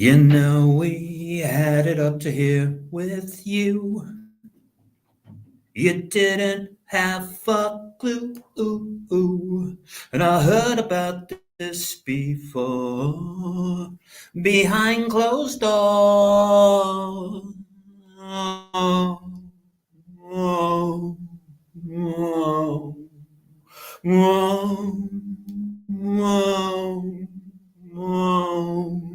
You know we had it up to here with you. You didn't have a clue. And I heard about this before. Behind closed doors. Oh, oh, oh, oh, oh, oh.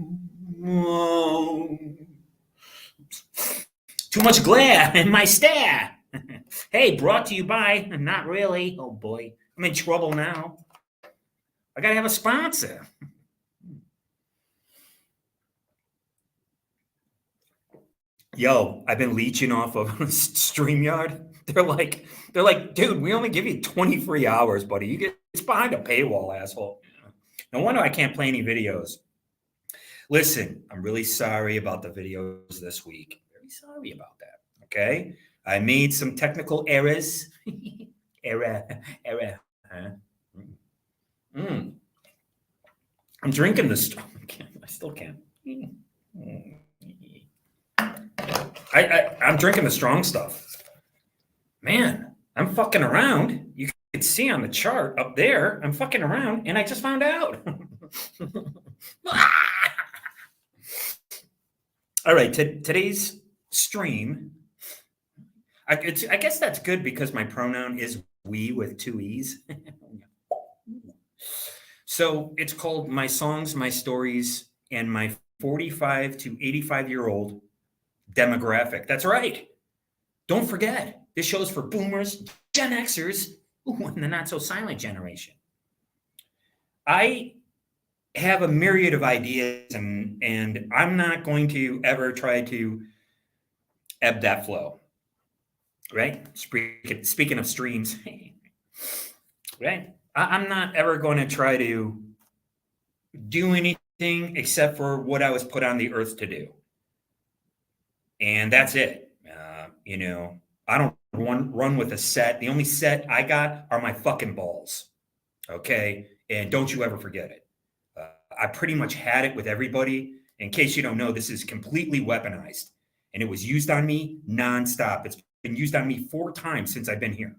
Too much glare in my stare. Hey, brought to you by, not really. Oh boy, I'm in trouble now. I gotta have a sponsor. Yo, I've been leeching off of StreamYard. They're like, dude, we only give you 20 free hours, buddy. It's behind a paywall, asshole. No wonder I can't play any videos. Listen, I'm really sorry about the videos this week. Very sorry about that. Okay, I made some technical errors. error. Huh? Mm. I'm drinking this. I still can't. I'm drinking the strong stuff. Man, I'm fucking around. You can see on the chart up there. I'm fucking around, and I just found out. All right, today's stream. I guess that's good because my pronoun is we with two e's. So it's called My Songs, My Stories, and My 45 to 85-year-old demographic. That's right. Don't forget, this show's for boomers, Gen Xers, and the not so silent generation. I have a myriad of ideas, and I'm not going to ever try to ebb that flow. Right? Speaking of streams, right? I'm not ever going to try to do anything except for what I was put on the earth to do. And that's it. I don't run with a set. The only set I got are my fucking balls. Okay? And don't you ever forget it. I pretty much had it with everybody. In case you don't know, this is completely weaponized. And it was used on me nonstop. It's been used on me 4 times since I've been here.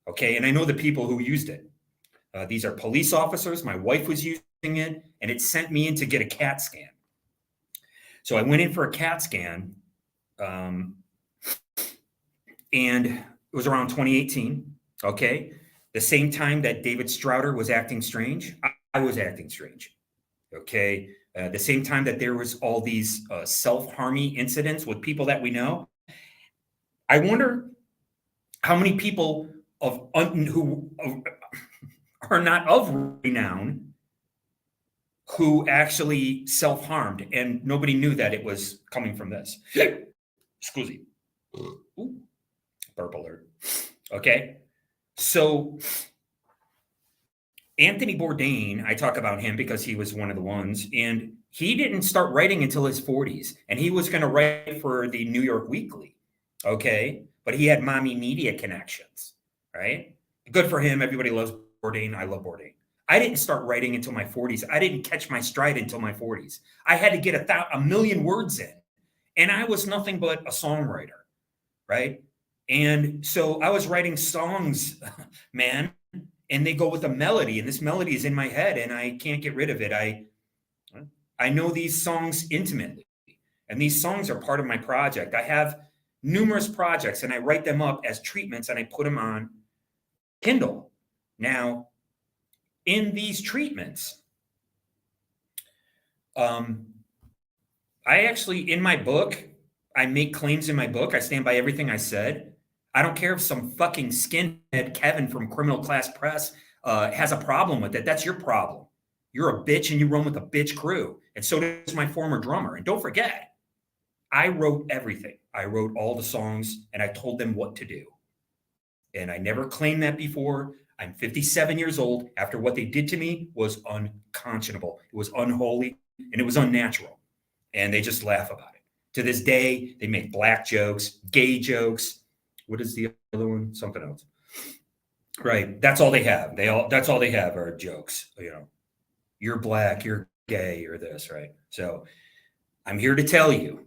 Okay? And I know the people who used it. These are police officers. My wife was using it, and it sent me in to get a CAT scan. So I went in for a CAT scan, and it was around 2018. Okay, the same time that David Strouder was acting strange, I was acting strange. Okay, the same time that there was all these self-harming incidents with people that we know. I wonder how many people who are not of renown who actually self-harmed, and nobody knew that it was coming from this. Excuse me. Ooh, burp alert. Okay. So Anthony Bourdain, I talk about him because he was one of the ones, and he didn't start writing until his 40s, and he was going to write for the New York Weekly. Okay. But he had mommy media connections, right? Good for him. Everybody loves Bourdain. I love Bourdain. I didn't start writing until my 40s. I didn't catch my stride until my 40s. I had to get a million words in, and I was nothing but a songwriter, right? And so I was writing songs, man, and they go with a melody, and this melody is in my head, and I can't get rid of it. I know these songs intimately, and these songs are part of my project. I have numerous projects, and I write them up as treatments, and I put them on Kindle. Now, in these treatments, I actually, in my book, I make claims in my book. I stand by everything I said. I don't care if some fucking skinhead Kevin from Criminal Class Press has a problem with it. That's your problem. You're a bitch and you run with a bitch crew. And so does my former drummer. And don't forget, I wrote everything. I wrote all the songs and I told them what to do. And I never claimed that before. I'm 57 years old. After what they did to me was unconscionable. It was unholy and it was unnatural. And they just laugh about it. To this day, they make black jokes, gay jokes. What is the other one? Something else. Right. That's all they have. That's all they have are jokes. You're black, you're gay, or this, right? So I'm here to tell you,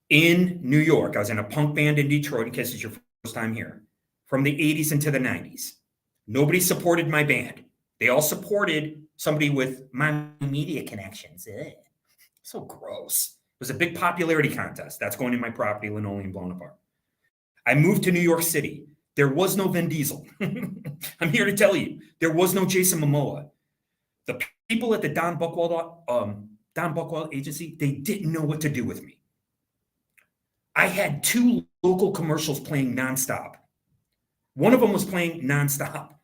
in New York, I was in a punk band in Detroit, in case it's your first time here, from the 80s into the 90s. Nobody supported my band. They all supported somebody with my media connections. So gross. It was a big popularity contest. That's going in my property, linoleum blown apart. I moved to New York City. There was no Vin Diesel. I'm here to tell you, there was no Jason Momoa. The people at the Don Buchwald agency, they didn't know what to do with me. I had 2 local commercials playing nonstop. One of them was playing nonstop,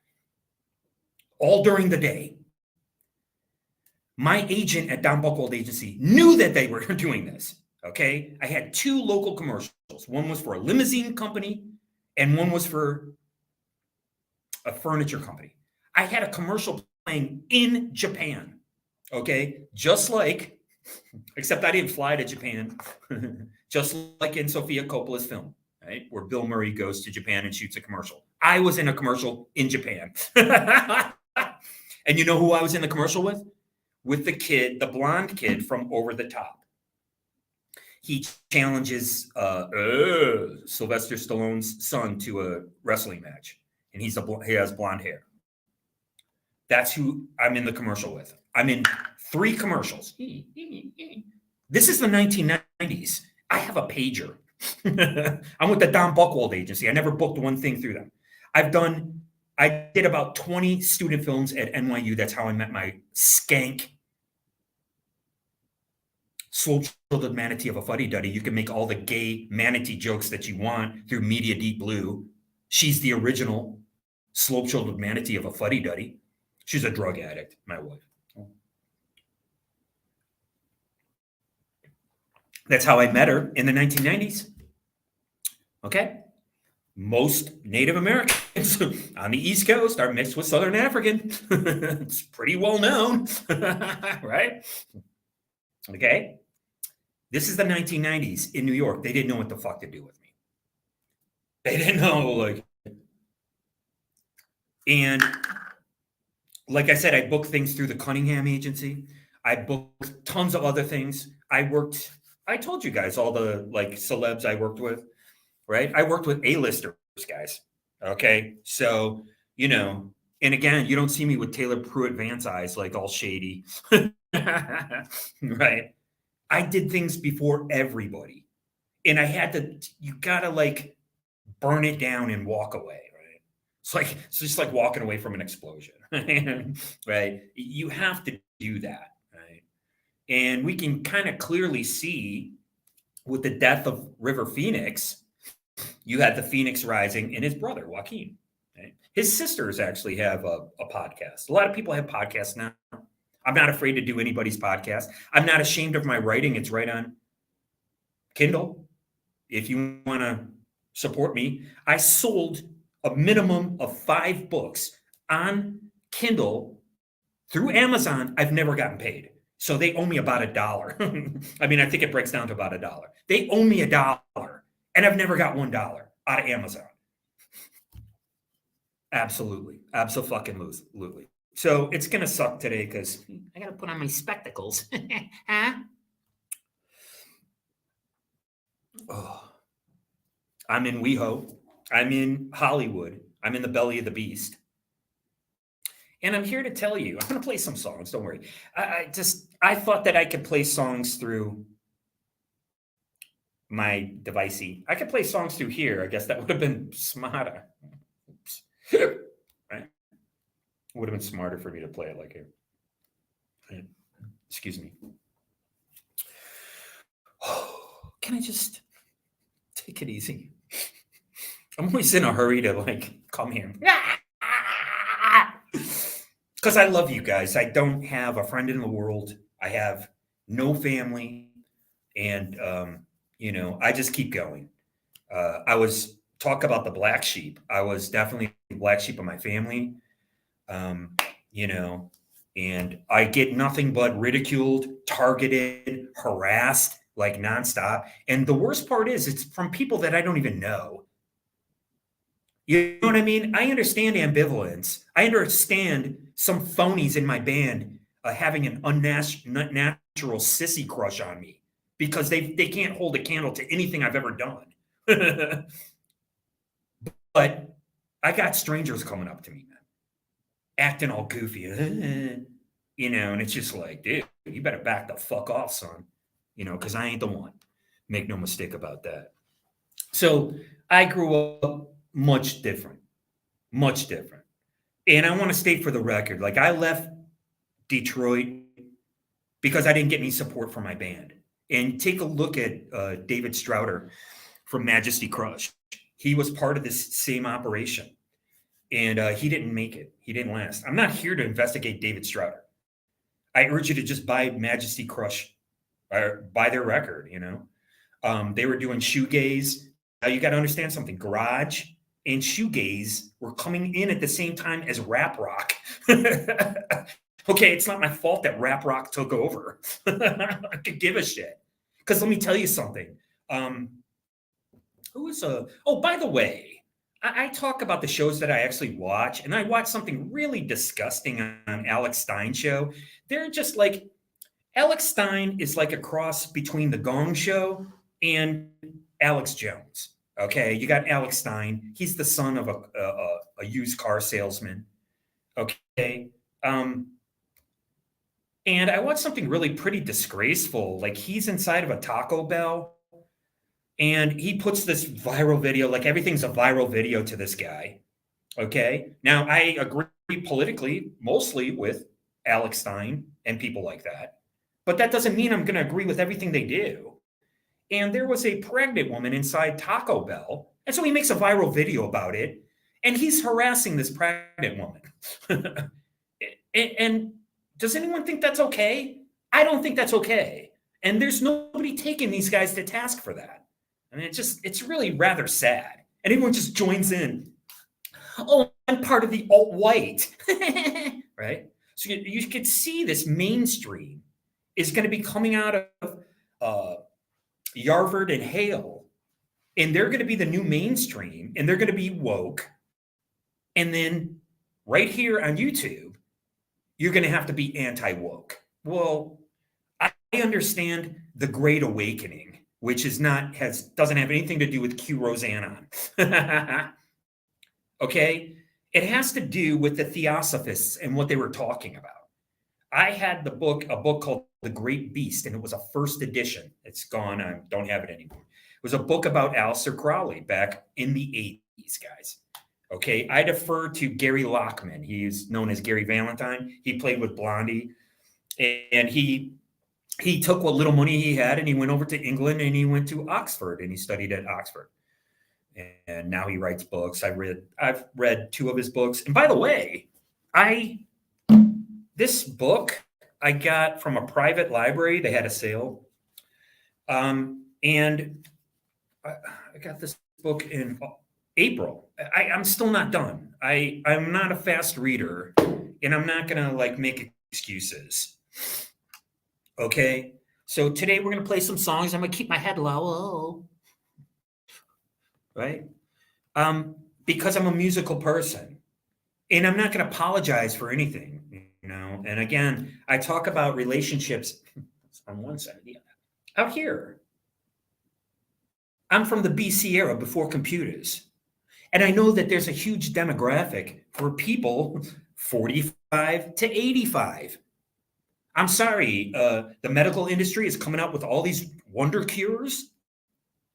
all during the day. My agent at Don Buchwald agency knew that they were doing this. Okay. I had 2 local commercials. One was for a limousine company and one was for a furniture company. I had a commercial playing in Japan. Okay. Just like, except I didn't fly to Japan, just like in Sofia Coppola's film, right? Where Bill Murray goes to Japan and shoots a commercial. I was in a commercial in Japan. And you know who I was in the commercial with? With the kid, the blonde kid from Over the Top. He challenges Sylvester Stallone's son to a wrestling match, and he has blonde hair. That's who I'm in the commercial with. I'm in 3 commercials. This is the 1990s. I have a pager. I'm with the Don Buchwald agency. I never booked one thing through them. I did about 20 student films at NYU. That's how I met my skank slow-shouldered manatee of a fuddy-duddy. You can make all the gay manatee jokes that you want through Media Deep Blue. She's the original slow-shouldered manatee of a fuddy-duddy. She's a drug addict, my wife. That's how I met her in the 1990s. Okay? Most Native Americans on the East Coast are mixed with Southern African. It's pretty well known, right? Okay? This is the 1990s in New York. They didn't know what the fuck to do with me. They didn't know, like, and like I said, I booked things through the Cunningham agency. I booked tons of other things. I told you guys all the like celebs I worked with, right? I worked with A-listers, guys. Okay. So, you know, and again, you don't see me with Taylor Pruitt Vance eyes, like all shady, right? I did things before everybody, and I had to, you gotta like burn it down and walk away, right? It's just like walking away from an explosion, right? You have to do that, right? And we can kind of clearly see with the death of River Phoenix, you had the Phoenix Rising and his brother, Joaquin. Right? His sisters actually have a podcast. A lot of people have podcasts now. I'm not afraid to do anybody's podcast. I'm not ashamed of my writing. It's right on Kindle. If you want to support me, I sold a minimum of 5 books on Kindle through Amazon. I've never gotten paid. So they owe me about $1. I mean, I think it breaks down to about $1. They owe me $1, and I've never got $1 out of Amazon. Absolutely. Absolutely. So it's going to suck today because I got to put on my spectacles. Huh? Oh, I'm in WeHo. I'm in Hollywood. I'm in the belly of the beast. And I'm here to tell you, I'm going to play some songs. Don't worry. I thought that I could play songs through my devicey. I could play songs through here. I guess that would have been smarter. Oops. Right? Would have been smarter for me to play it like here. Excuse me. Can I just take it easy? I'm always in a hurry to like come here. Because I love you guys. I don't have a friend in the world. I have no family. And, you know, I just keep going. I was talk about the black sheep. I was definitely the black sheep of my family. You know, and I get nothing but ridiculed, targeted, harassed, like nonstop. And the worst part is it's from people that I don't even know. You know what I mean? I understand ambivalence. I understand some phonies in my band having an unnatural sissy crush on me. because they can't hold a candle to anything I've ever done. But I got strangers coming up to me, man, acting all goofy, and it's just like, dude, you better back the fuck off, son, because I ain't the one. Make no mistake about that. So I grew up much different, much different. And I want to state for the record, like I left Detroit because I didn't get any support from my band. And take a look at David Strouder from Majesty Crush. He was part of this same operation, and he didn't make it. He didn't last. I'm not here to investigate David Strouder. I urge you to just buy Majesty Crush, or buy their record. They were doing shoegaze. Now you got to understand something. Garage and shoegaze were coming in at the same time as rap rock. Okay, it's not my fault that rap rock took over. I could give a shit. Because let me tell you something. Oh, by the way, I talk about the shows that I actually watch, and I watch something really disgusting on Alex Stein's show. They're just like, Alex Stein is like a cross between The Gong Show and Alex Jones. Okay, you got Alex Stein. He's the son of a used car salesman. Okay. And I watched something really pretty disgraceful. Like he's inside of a Taco Bell and he puts this viral video, like everything's a viral video to this guy. Okay. Now I agree politically, mostly with Alex Stein and people like that, but that doesn't mean I'm going to agree with everything they do. And there was a pregnant woman inside Taco Bell. And so he makes a viral video about it and he's harassing this pregnant woman. and does anyone think that's okay? I don't think that's okay. And there's nobody taking these guys to task for that. I mean, it's really rather sad. And everyone just joins in. Oh, I'm part of the alt-white, right? So you could see this mainstream is going to be coming out of Yarvard and Hale. And they're going to be the new mainstream. And they're going to be woke. And then right here on YouTube, you're going to have to be anti-woke. Well, I understand the Great Awakening, which doesn't have anything to do with Q Roseanne. Okay? It has to do with the Theosophists and what they were talking about. I had a book called The Great Beast, and it was a first edition. It's gone. I don't have it anymore. It was a book about Aleister Crowley back in the 80s, guys. Okay, I defer to Gary Lockman. He's known as Gary Valentine. He played with Blondie, and he took what little money he had and he went over to England and he went to Oxford and he studied at Oxford. And now he writes books. I've read 2 of his books. And by the way, this book I got from a private library. They had a sale, and I got this book in April. I'm still not done. I'm not a fast reader, and I'm not gonna make excuses. Okay, so today we're gonna play some songs. I'm gonna keep my head low, right? Because I'm a musical person, and I'm not gonna apologize for anything, And again, I talk about relationships on one side. Yeah. Out here, I'm from the BC era before computers. And I know that there's a huge demographic for people 45 to 85. I'm sorry, the medical industry is coming out with all these wonder cures.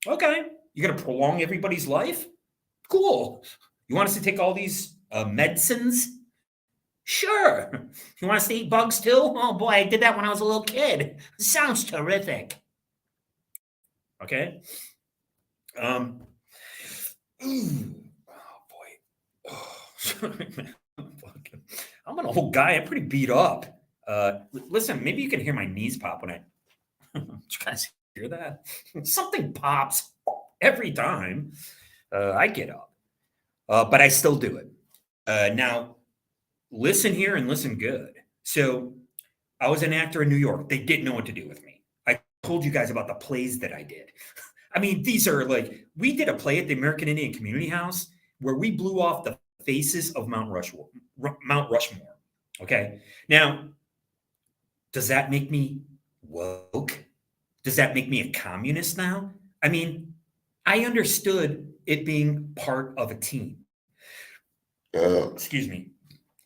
Okay, you're going to prolong everybody's life? Cool. You want us to take all these medicines? Sure. You want us to eat bugs too? Oh boy, I did that when I was a little kid. Sounds terrific. Okay. Ooh. Oh boy. Oh. I'm an old guy. I'm pretty beat up. Listen, maybe you can hear my knees pop when I. Did you guys hear that? Something pops every time I get up, but I still do it. Now, listen here and listen good. So, I was an actor in New York. They didn't know what to do with me. I told you guys about the plays that I did. I mean, these are we did a play at the American Indian Community House where we blew off the faces of Mount Rushmore. Okay. Now, does that make me woke? Does that make me a communist now? I mean, I understood it being part of a team. Excuse me.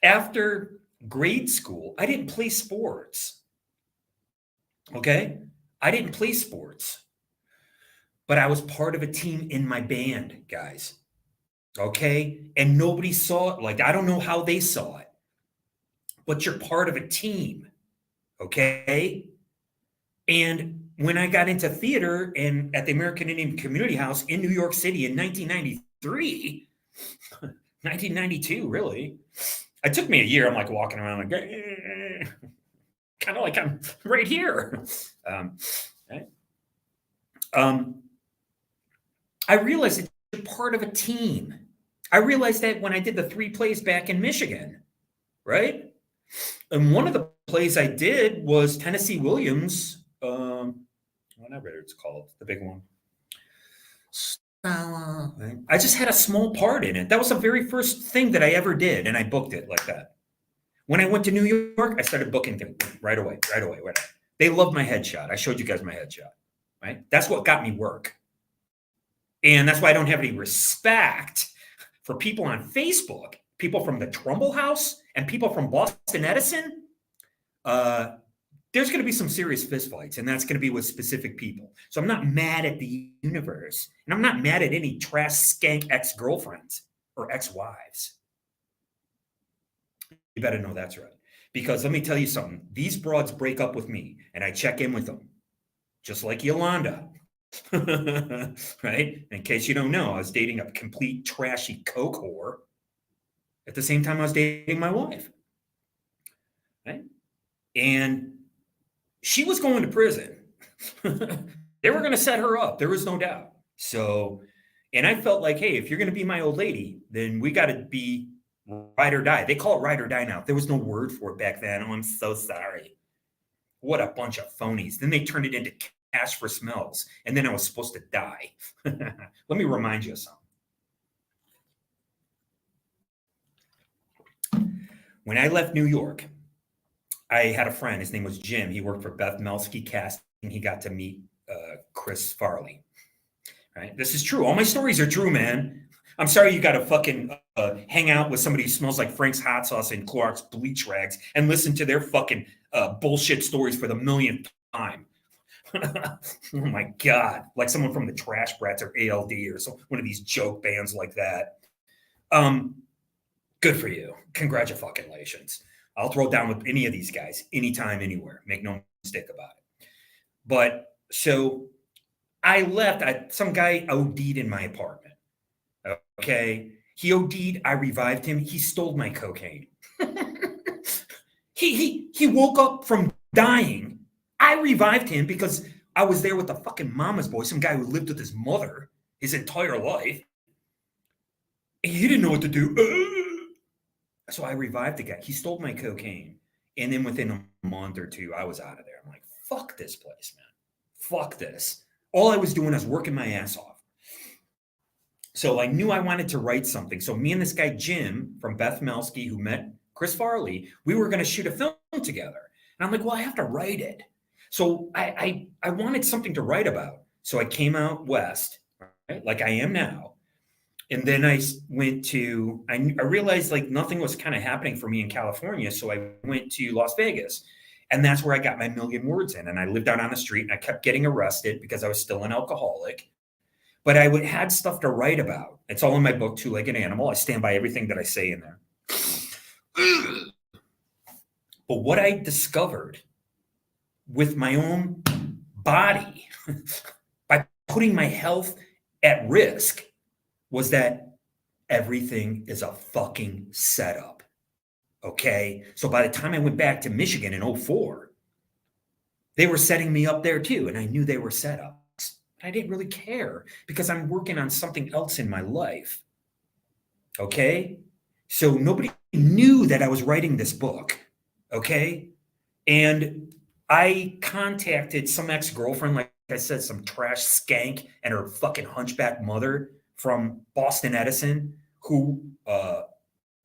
After grade school, I didn't play sports. Okay? I didn't play sports, but I was part of a team in my band, guys. Okay? And nobody saw it like that. I don't know how they saw it, but you're part of a team. Okay? And when I got into theater and at the American Indian Community House in New York City in 1993, 1992, really, it took me a year. I'm like walking around like, kind of like I'm right here. Right? I realized that you're part of a team. I realized that when I did the 3 plays back in Michigan, right? And one of the plays I did was Tennessee Williams, whatever it's called, the big one. I just had a small part in it. That was the very first thing that I ever did, and I booked it like that. When I went to New York, I started booking things right away. They loved my headshot. I showed you guys my headshot, right? That's what got me work. And that's why I don't have any respect for people on Facebook, people from the Trumbull House and people from Boston Edison. There's going to be some serious fistfights, and that's going to be with specific people. So I'm not mad at the universe, and I'm not mad at any trash skank ex-girlfriends or ex-wives. You better know that's right. Because let me tell you something. These broads break up with me, and I check in with them, just like Yolanda. Right? In case you don't know, I was dating a complete trashy coke whore at the same time I was dating my wife. Right? And she was going to prison. They were going to set her up. There was no doubt. So, and I felt like, hey, if you're going to be my old lady, then we got to be ride or die. They call it ride or die now. There was no word for it back then. Oh, I'm so sorry. What a bunch of phonies. Then they turned it into cash for smells. And then I was supposed to die. Let me remind you of something. When I left New York, I had a friend. His name was Jim. He worked for Beth Melsky Casting. He got to meet Chris Farley. Right? This is true. All my stories are true, man. I'm sorry you got to fucking hang out with somebody who smells like Frank's hot sauce and Clorox bleach rags and listen to their fucking bullshit stories for the millionth time. Oh my God. Like someone from the Trash Brats or ALD or one of these joke bands like that. Good for you. Congratulations. I'll throw down with any of these guys anytime, anywhere. Make no mistake about it. But so I left. Some guy OD'd in my apartment. Okay. He OD'd. I revived him. He stole my cocaine. He woke up from dying. I revived him because I was there with the fucking mama's boy, some guy who lived with his mother his entire life. And he didn't know what to do. So I revived the guy. He stole my cocaine. And then within a month or two, I was out of there. I'm like, fuck this place, man. Fuck this. All I was doing was working my ass off. So I knew I wanted to write something. So me and this guy, Jim, from Beth Melsky, who met Chris Farley, we were going to shoot a film together. And I'm like, well, I have to write it. So I wanted something to write about. So I came out west, right, like I am now. And then I went to, I realized like nothing was kind of happening for me in California. So I went to Las Vegas. And that's where I got my million words in. And I lived out on the street and I kept getting arrested because I was still an alcoholic. But I had stuff to write about. It's all in my book, Two-Legged Animal. I stand by everything that I say in there. But what I discovered with my own body by putting my health at risk was that everything is a fucking setup. Okay? So by the time I went back to Michigan in 2004, they were setting me up there too. And I knew they were setups. I didn't really care because I'm working on something else in my life. Okay? So nobody knew that I was writing this book. Okay? And I contacted some ex-girlfriend, like I said, some trash skank and her fucking hunchback mother from Boston Edison, who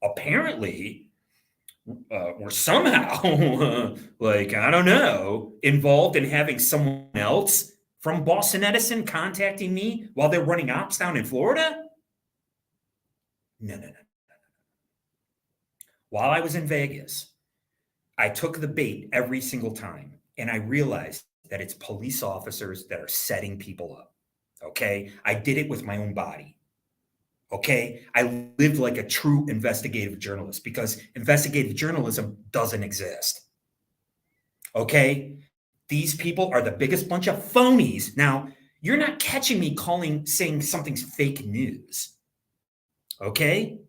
apparently were somehow, like, I don't know, involved in having someone else from Boston Edison contacting me while they're running ops down in Florida? No, no, no. While I was in Vegas, I took the bait every single time, and I realized that it's police officers that are setting people up. Okay. I did it with my own body. Okay. I lived like a true investigative journalist because investigative journalism doesn't exist. Okay. These people are the biggest bunch of phonies. Now, you're not catching me saying something's fake news. Okay.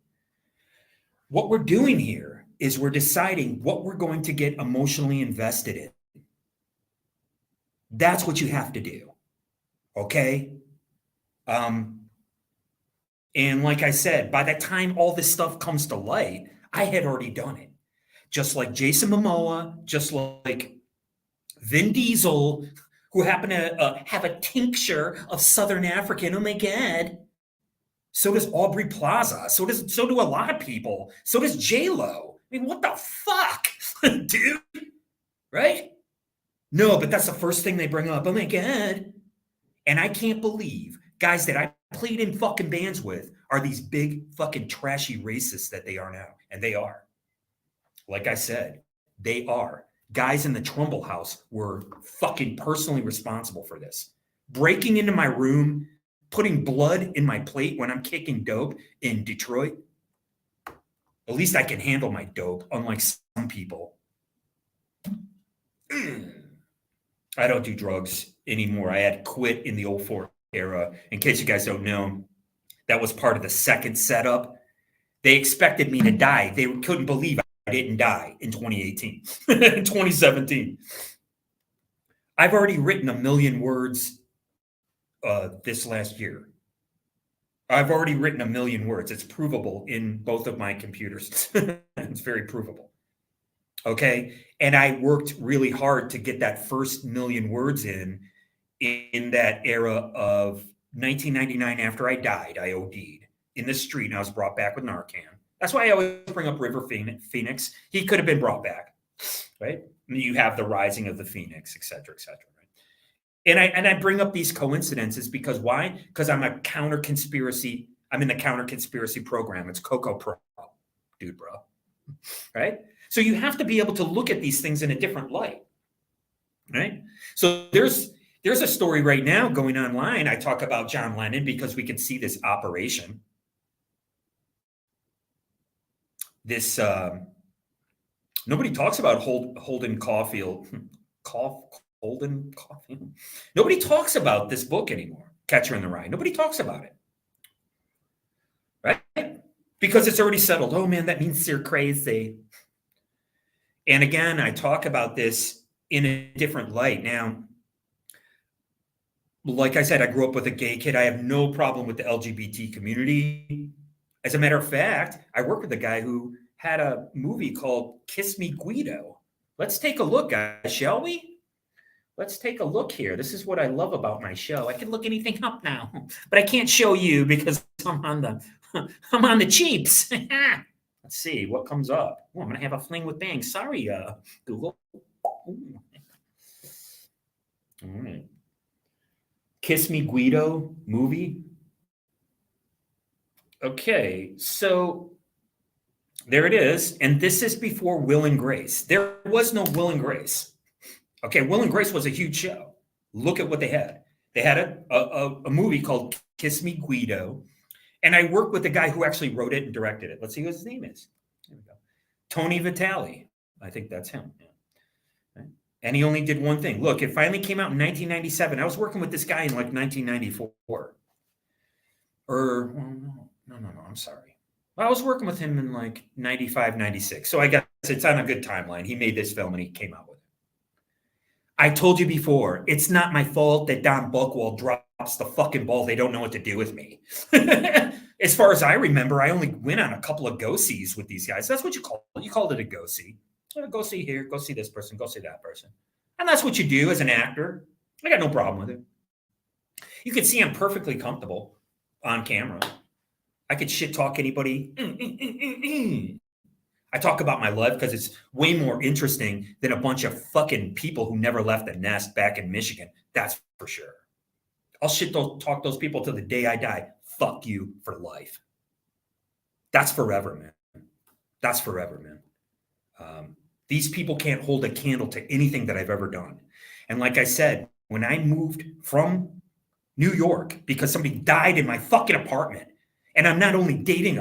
What we're doing here is we're deciding what we're going to get emotionally invested in. That's what you have to do. Okay. And like I said, by the time all this stuff comes to light, I had already done it. Just like Jason Momoa, just like Vin Diesel, who happened to have a tincture of Southern African. Oh my God. So does Aubrey Plaza. So do a lot of people. So does J-Lo. I mean, what the fuck, dude? Right? No, but that's the first thing they bring up. Oh my God. And I can't believe guys that I played in fucking bands with are these big fucking trashy racists that they are now. And they are. Like I said, they are. Guys in the Trumbull house were fucking personally responsible for this. Breaking into my room, putting blood in my plate when I'm kicking dope in Detroit. At least I can handle my dope, unlike some people. I don't do drugs anymore. I had quit in the 04 era. In case you guys don't know, that was part of the second setup. They expected me to die. They couldn't believe I didn't die in 2018, in 2017. I've already written 1 million words this last year. I've already written 1 million words. It's provable in both of my computers. It's very provable. Okay. And I worked really hard to get that first 1 million words in that era of 1999. After I died, I OD'd in the street and I was brought back with Narcan. That's why I always bring up River Phoenix. He could have been brought back, right? You have the rising of the Phoenix, et cetera, right? And I bring up these coincidences because why? Because I'm a counter conspiracy. I'm in the counter conspiracy program. It's Coco Pro, dude, bro. Right? So you have to be able to look at these things in a different light, right? So there's a story right now going online. I talk about John Lennon because we can see this operation. This nobody talks about Holden Caulfield. Holden Caulfield. Nobody talks about this book anymore. Catcher in the Rye. Nobody talks about it, right? Because it's already settled. Oh man, that means you're crazy. And again, I talk about this in a different light. Now, like I said, I grew up with a gay kid. I have no problem with the LGBT community. As a matter of fact, I work with a guy who had a movie called Kiss Me Guido. Let's take a look, guys, shall we? Let's take a look here. This is what I love about my show. I can look anything up now, but I can't show you because I'm on the cheaps. Let's see what comes up. Oh, I'm going to have a fling with Bang. Sorry, Google. Ooh. All right. Kiss Me Guido movie. Okay, so there it is. And this is before Will and Grace. There was no Will and Grace. Okay, Will and Grace was a huge show. Look at what they had. They had a movie called Kiss Me Guido. And I worked with the guy who actually wrote it and directed it. Let's see what his name is. There we go. Tony Vitale. I think that's him. Yeah. Right. And he only did one thing. Look, it finally came out in 1997. I was working with this guy in like 1994. Or, no, I'm sorry. I was working with him in like 95, 96. So I guess it's on a good timeline. He made this film and he came out with it. I told you before, it's not my fault that Don Buchwald drops the fucking ball. They don't know what to do with me. As far as I remember, I only went on a couple of go-sees with these guys. That's what you call it. You called it a go-see. Go see here, go see this person, go see that person. And that's what you do as an actor. I got no problem with it. You can see I'm perfectly comfortable on camera. I could shit talk anybody. I talk about my life because it's way more interesting than a bunch of fucking people who never left the nest back in Michigan. That's for sure. I'll talk those people till the day I die. Fuck you for life. That's forever, man. That's forever, man. These people can't hold a candle to anything that I've ever done. And like I said, when I moved from New York because somebody died in my fucking apartment, and I'm not only dating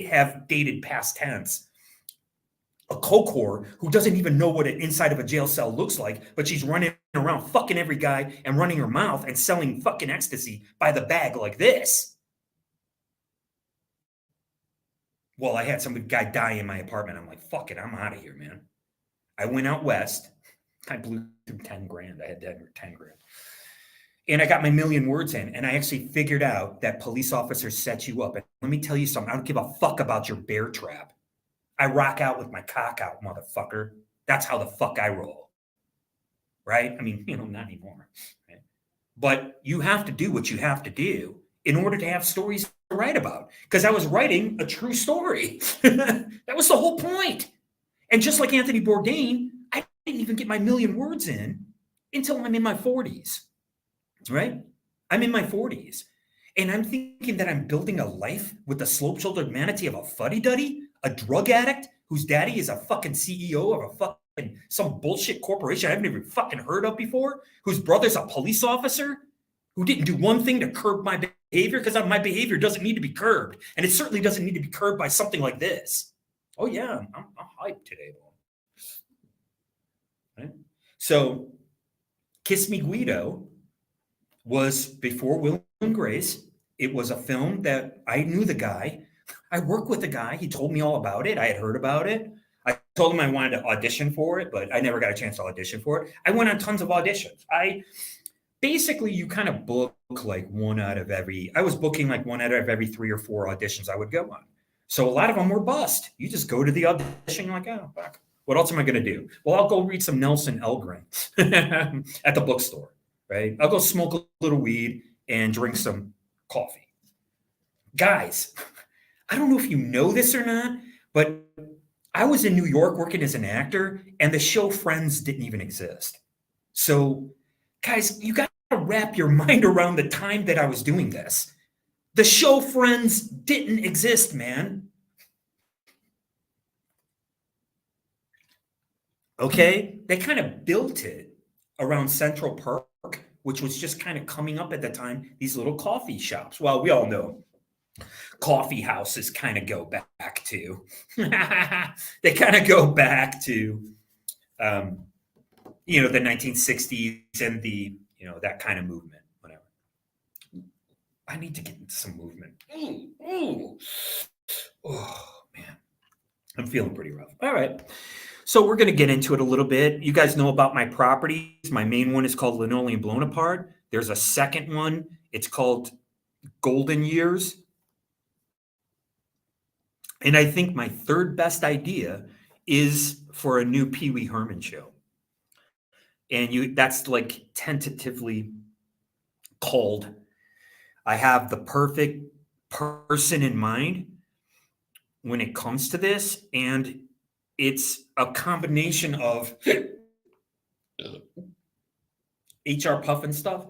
have dated past tense, a coke whore who doesn't even know what an inside of a jail cell looks like, but she's running around fucking every guy and running her mouth and selling fucking ecstasy by the bag like this. Well, I had some guy die in my apartment. I'm like, fuck it, I'm out of here, man. I went out west. I blew through 10 grand. I had 10 grand. And I got my million words in, and I actually figured out that police officers set you up. And let me tell you something. I don't give a fuck about your bear trap. I rock out with my cock out, motherfucker. That's how the fuck I roll. Right? I mean, not anymore. Right? But you have to do what you have to do in order to have stories to write about. Because I was writing a true story. That was the whole point. And just like Anthony Bourdain, I didn't even get my million words in until I'm in my 40s. Right? I'm in my 40s. And I'm thinking that I'm building a life with the slope-shouldered manatee of a fuddy-duddy, a drug addict whose daddy is a fucking CEO of a fucking some bullshit corporation I haven't even fucking heard of before, whose brother's a police officer, who didn't do one thing to curb my behavior, because my behavior doesn't need to be curbed. And it certainly doesn't need to be curbed by something like this. Oh, yeah, I'm hyped today, right? So, Kiss Me Guido was before Will and Grace. It was a film that I knew the guy. I worked with the guy. He told me all about it. I had heard about it. I told him I wanted to audition for it, but I never got a chance to audition for it. I went on tons of auditions. Basically, you kind of book like I was booking like one out of every 3 or 4 auditions I would go on. So a lot of them were bust. You just go to the audition, you're like, oh, fuck. What else am I going to do? Well, I'll go read some Nelson Elgren at the bookstore, right? I'll go smoke a little weed and drink some coffee. Guys, I don't know if you know this or not, but I was in New York working as an actor, and the show Friends didn't even exist. So, guys, you got to wrap your mind around the time that I was doing this. The show Friends didn't exist, man. Okay? They kind of built it around Central Park, which was just kind of coming up at the time, these little coffee shops. Well, we all know coffee houses kind of go back to, they kind of go back to, the 1960s and the, that kind of movement, whatever. I need to get into some movement. Oh, man. I'm feeling pretty rough. All right. So we're going to get into it a little bit. You guys know about my properties. My main one is called Linoleum Blown Apart. There's a second one. It's called Golden Years. And I think my third best idea is for a new Pee Wee Herman show. And that's like tentatively called. I have the perfect person in mind when it comes to this. And it's a combination of HR Puffin stuff,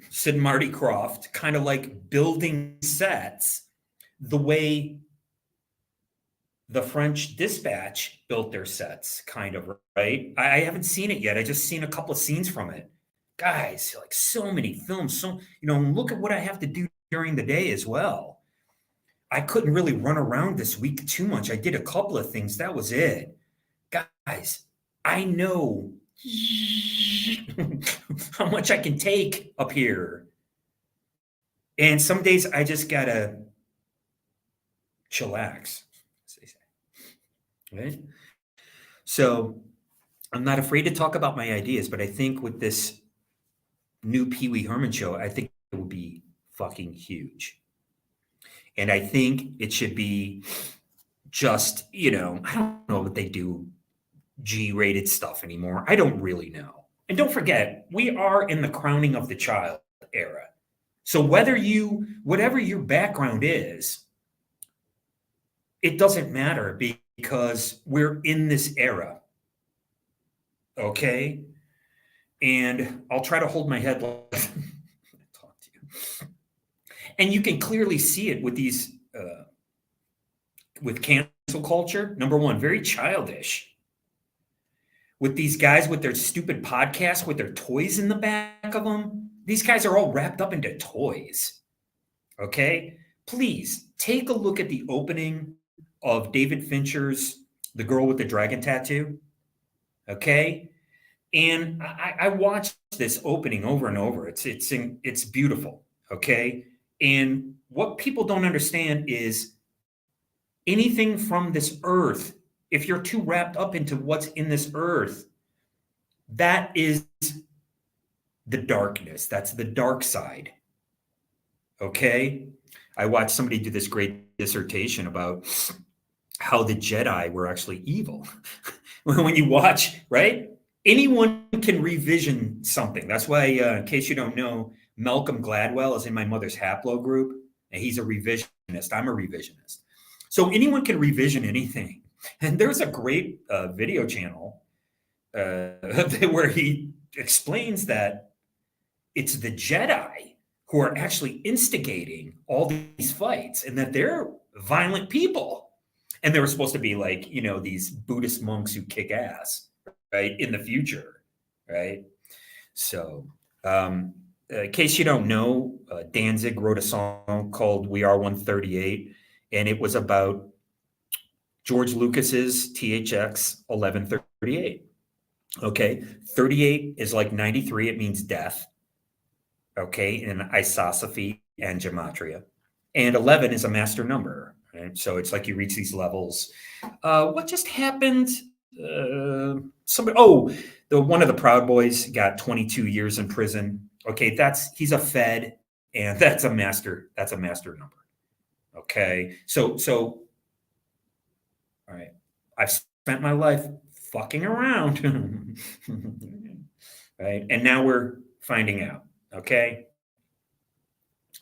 Sid and Marty Krofft, kind of like building sets the way the French Dispatch built their sets, kind of, right? I haven't seen it yet. I just seen a couple of scenes from it. Guys, like so many films, look at what I have to do during the day as well. I couldn't really run around this week too much. I did a couple of things. That was it. Guys, I know how much I can take up here. And some days I just got to chillax. Right? So I'm not afraid to talk about my ideas, but I think with this new Pee Wee Herman show, I think it would be fucking huge. And I think it should be just, I don't know what they do G-rated stuff anymore. I don't really know. And don't forget, we are in the crowning of the child era. So whatever your background is, it doesn't matter because we're in this era. Okay. And I'll try to hold my head like talk to you. And you can clearly see it with these with cancel culture. Number one, very childish. With these guys with their stupid podcasts with their toys in the back of them. These guys are all wrapped up into toys. Okay? Please take a look at the opening of David Fincher's The Girl with the Dragon Tattoo. Okay? And I watched this opening over and over. It's beautiful. Okay? And what people don't understand is anything from this earth, if you're too wrapped up into what's in this earth, that is the darkness. That's the dark side. Okay? I watched somebody do this great dissertation about how the Jedi were actually evil. When you watch, right? Anyone can revision something. That's why, in case you don't know, Malcolm Gladwell is in my mother's haplo group, and he's a revisionist. I'm a revisionist. So anyone can revision anything. And there's a great video channel where he explains that it's the Jedi who are actually instigating all these fights and that they're violent people. And they were supposed to be like, these Buddhist monks who kick ass, right, in the future, right? So, in case you don't know, Danzig wrote a song called We Are 138, and it was about George Lucas's THX 1138. Okay, 38 is like 93, it means death. Okay, in isosophy and gematria. And 11 is a master number, right? So it's like you reach these levels. What just happened? One of the Proud Boys got 22 years in prison. Okay, he's a Fed, and that's a master number. Okay, so all right, I've spent my life fucking around, right? And now we're finding out. Okay,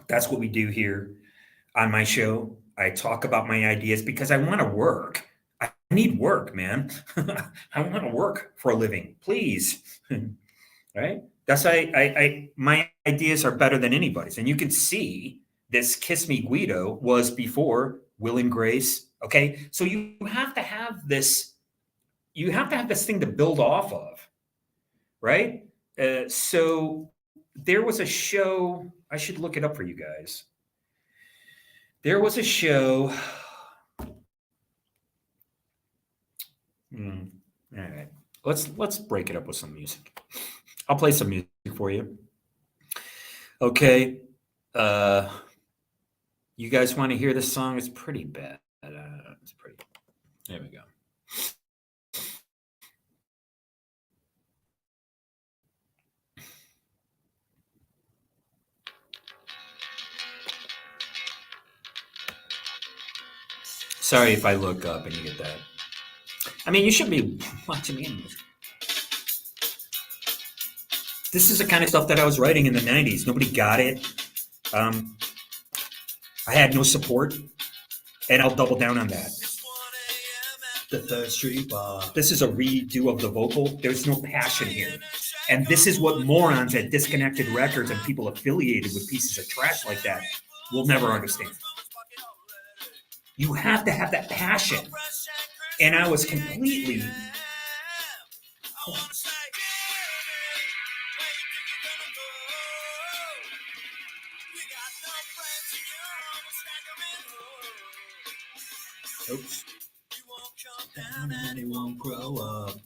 that's what we do here on my show. I talk about my ideas because I want to work. I need work, man. I want to work for a living, please. Right? That's why my ideas are better than anybody's. And you can see this Kiss Me Guido was before Will and Grace. Okay. So you have to have this thing to build off of. Right? So there was a show, I should look it up for you guys. There was a show. All right. Let's break it up with some music. I'll play some music for you. Okay. You guys want to hear this song? It's pretty bad. There we go. Sorry if I look up and you get that. I mean, you should be watching me anyways. This is the kind of stuff that I was writing in the 90s. Nobody got it. I had no support, and I'll double down on that. The Third Street Bar. This is a redo of the vocal. There's no passion here. And this is what morons at Disconnected Records and people affiliated with pieces of trash like that will never understand. You have to have that passion. And I was completely... Oops. Down and he won't grow up.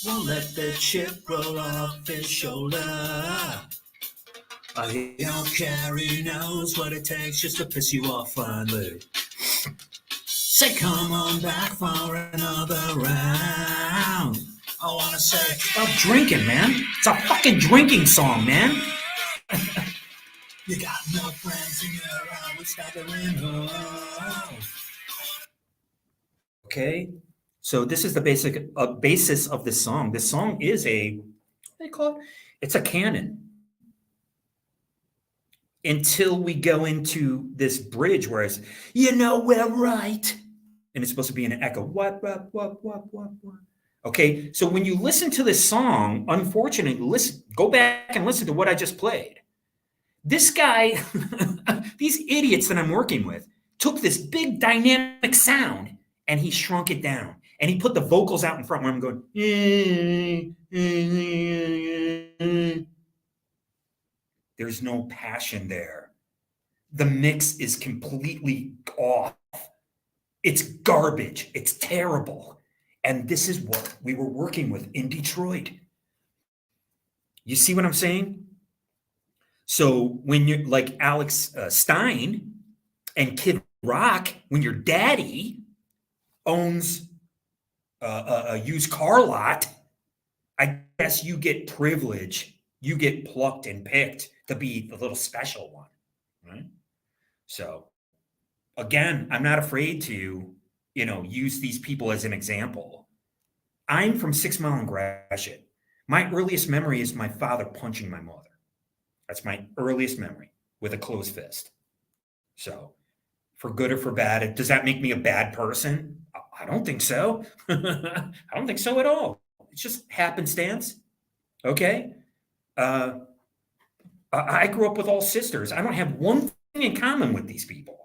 Won't let the chip roll off his shoulder. I don't care, he knows what it takes just to piss you off finally. Say, come on back for another round. I wanna say, stop drinking, man. It's a fucking drinking song, man. You got no friends in your around with staggering home. Okay, so this is the basis of this song. This song is it's a canon. Until we go into this bridge where it's, we're right. and it's supposed to be an echo. What? Okay, so when you listen to this song, unfortunately, go back and listen to what I just played. This guy, these idiots that I'm working with, took this big dynamic sound and he shrunk it down. And he put the vocals out in front where I'm going. There's no passion there. The mix is completely off. It's garbage. It's terrible. And this is what we were working with in Detroit. You see what I'm saying? So when you're like Alex Stein and Kid Rock, when your daddy owns a used car lot, I guess you get privilege. You get plucked and picked to be the little special one, right? So again, I'm not afraid to, use these people as an example. I'm from 6 Mile and Gratiot. My earliest memory is my father punching my mother. That's my earliest memory with a closed fist. So for good or for bad, does that make me a bad person? I don't think so. I don't think so at all. It's just happenstance. Okay. I grew up with all sisters. I don't have one thing in common with these people.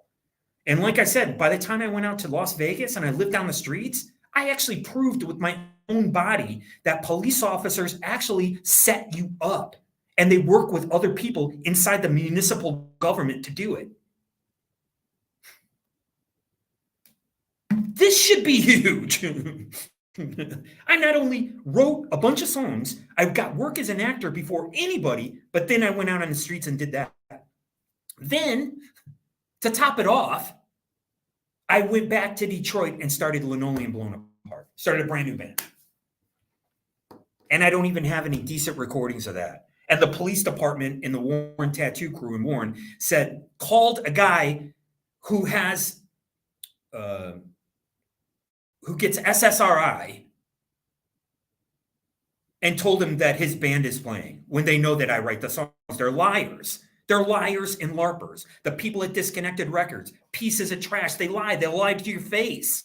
And like I said, by the time I went out to Las Vegas and I lived down the streets, I actually proved with my own body that police officers actually set you up and they work with other people inside the municipal government to do it. This should be huge. I not only wrote a bunch of songs, I got work as an actor before anybody, but then I went out on the streets and did that. Then, to top it off, I went back to Detroit and started Linoleum Blown Apart. Started a brand new band. And I don't even have any decent recordings of that. And the police department in the Warren Tattoo Crew in Warren called a guy who has, who gets SSRI and told him that his band is playing when they know that I write the songs. They're liars. They're liars and LARPers. The people at Disconnected Records, pieces of trash. They lie. They lie to your face.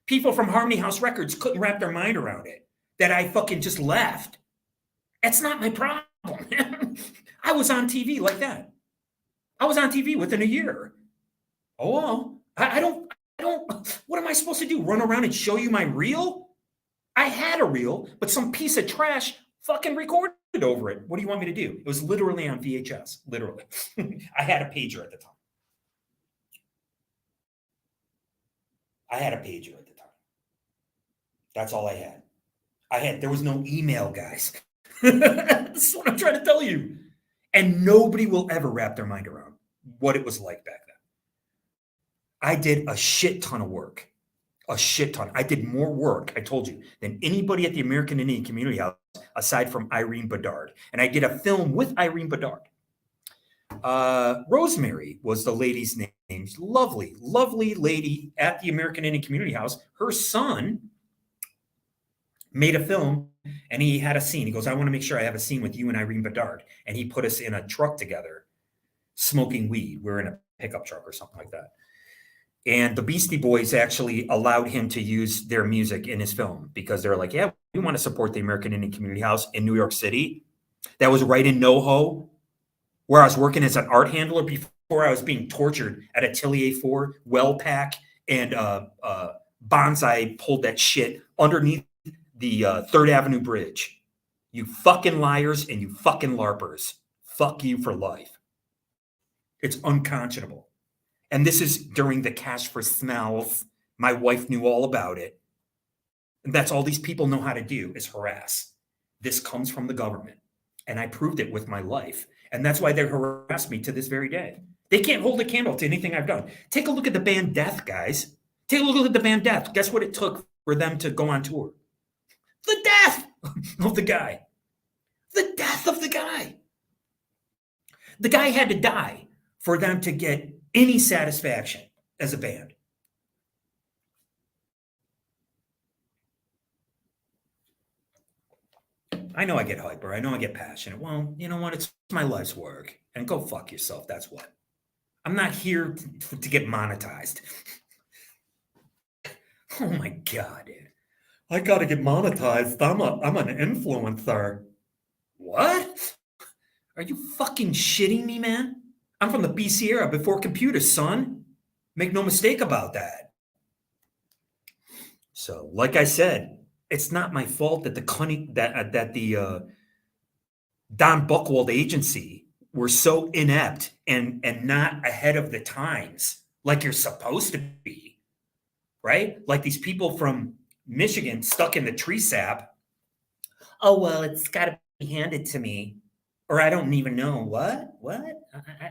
People from Harmony House Records couldn't wrap their mind around it, that I fucking just left. That's not my problem. I was on TV like that. I was on TV within a year. Oh, well, I don't, what am I supposed to do? Run around and show you my reel? I had a reel, but some piece of trash fucking recorded over it. What do you want me to do? It was literally on VHS, literally. I had a pager at the time. That's all I had. There was no email, guys. That's what I'm trying to tell you. And nobody will ever wrap their mind around what it was like back then. I did a shit ton of work. A shit ton. I did more work, I told you, than anybody at the American Indian Community House aside from Irene Bedard. And I did a film with Irene Bedard. Rosemary was the lady's name. Lovely, lovely lady at the American Indian Community House. Her son made a film and he had a scene. He goes, I want to make sure I have a scene with you and Irene Bedard. And he put us in a truck together smoking weed. We're in a pickup truck or something like that. And the Beastie Boys actually allowed him to use their music in his film because they're like, yeah, we want to support the American Indian Community House in New York City. That was right in NoHo, where I was working as an art handler before I was being tortured at Atelier 4, Wellpack, and Bonsai pulled that shit underneath the 3rd Avenue Bridge. You fucking liars and you fucking LARPers. Fuck you for life. It's unconscionable. And this is during the Cash for Smells. My wife knew all about it. And that's all these people know how to do is harass. This comes from the government. And I proved it with my life. And that's why they harass me to this very day. They can't hold a candle to anything I've done. Take a look at the band Death, guys. Take a look at the band Death. Guess what it took for them to go on tour? The death of the guy. The death of the guy. The guy had to die for them to get any satisfaction as a band. I know I get hyper. I know I get passionate. Well, you know what? It's my life's work. And go fuck yourself. That's what. I'm not here to get monetized. Oh my God, dude. I got to get monetized. I'm an influencer. What? Are you fucking shitting me, man? I'm from the BC era before computers, son. Make no mistake about that. So, like I said, it's not my fault that the Don Buchwald agency were so inept and not ahead of the times like you're supposed to be, right? Like these people from Michigan stuck in the tree sap. Oh well, it's got to be handed to me, or I don't even know what.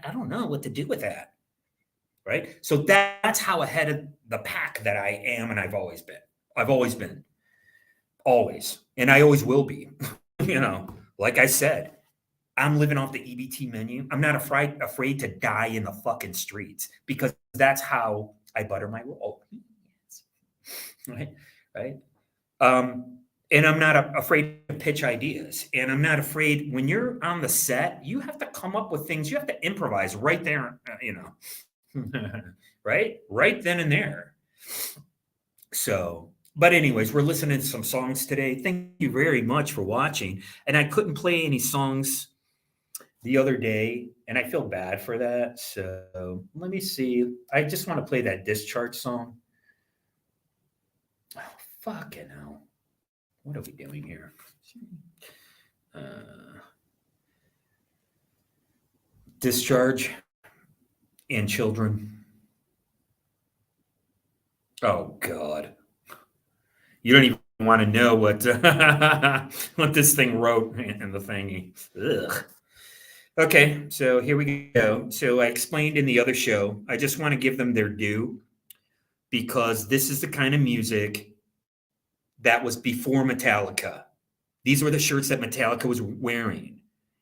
I don't know what to do with that, right? So that's how ahead of the pack that I am, and I've always been. I've always been, always, and I always will be. You know, like I said, I'm living off the EBT menu. I'm not afraid to die in the fucking streets because that's how I butter my roll. Right, right. And I'm not afraid to pitch ideas. And I'm not afraid when you're on the set, you have to come up with things. You have to improvise right there, right then and there. So, but anyways, we're listening to some songs today. Thank you very much for watching. And I couldn't play any songs the other day, and I feel bad for that. So let me see. I just want to play that Discharge song. Oh, fucking hell. What are we doing here? Discharge and Children. Oh, God. You don't even want to know what what this thing wrote in the thingy. Ugh. Okay, so here we go. So I explained in the other show, I just want to give them their due because this is the kind of music that was before Metallica. These were the shirts that Metallica was wearing.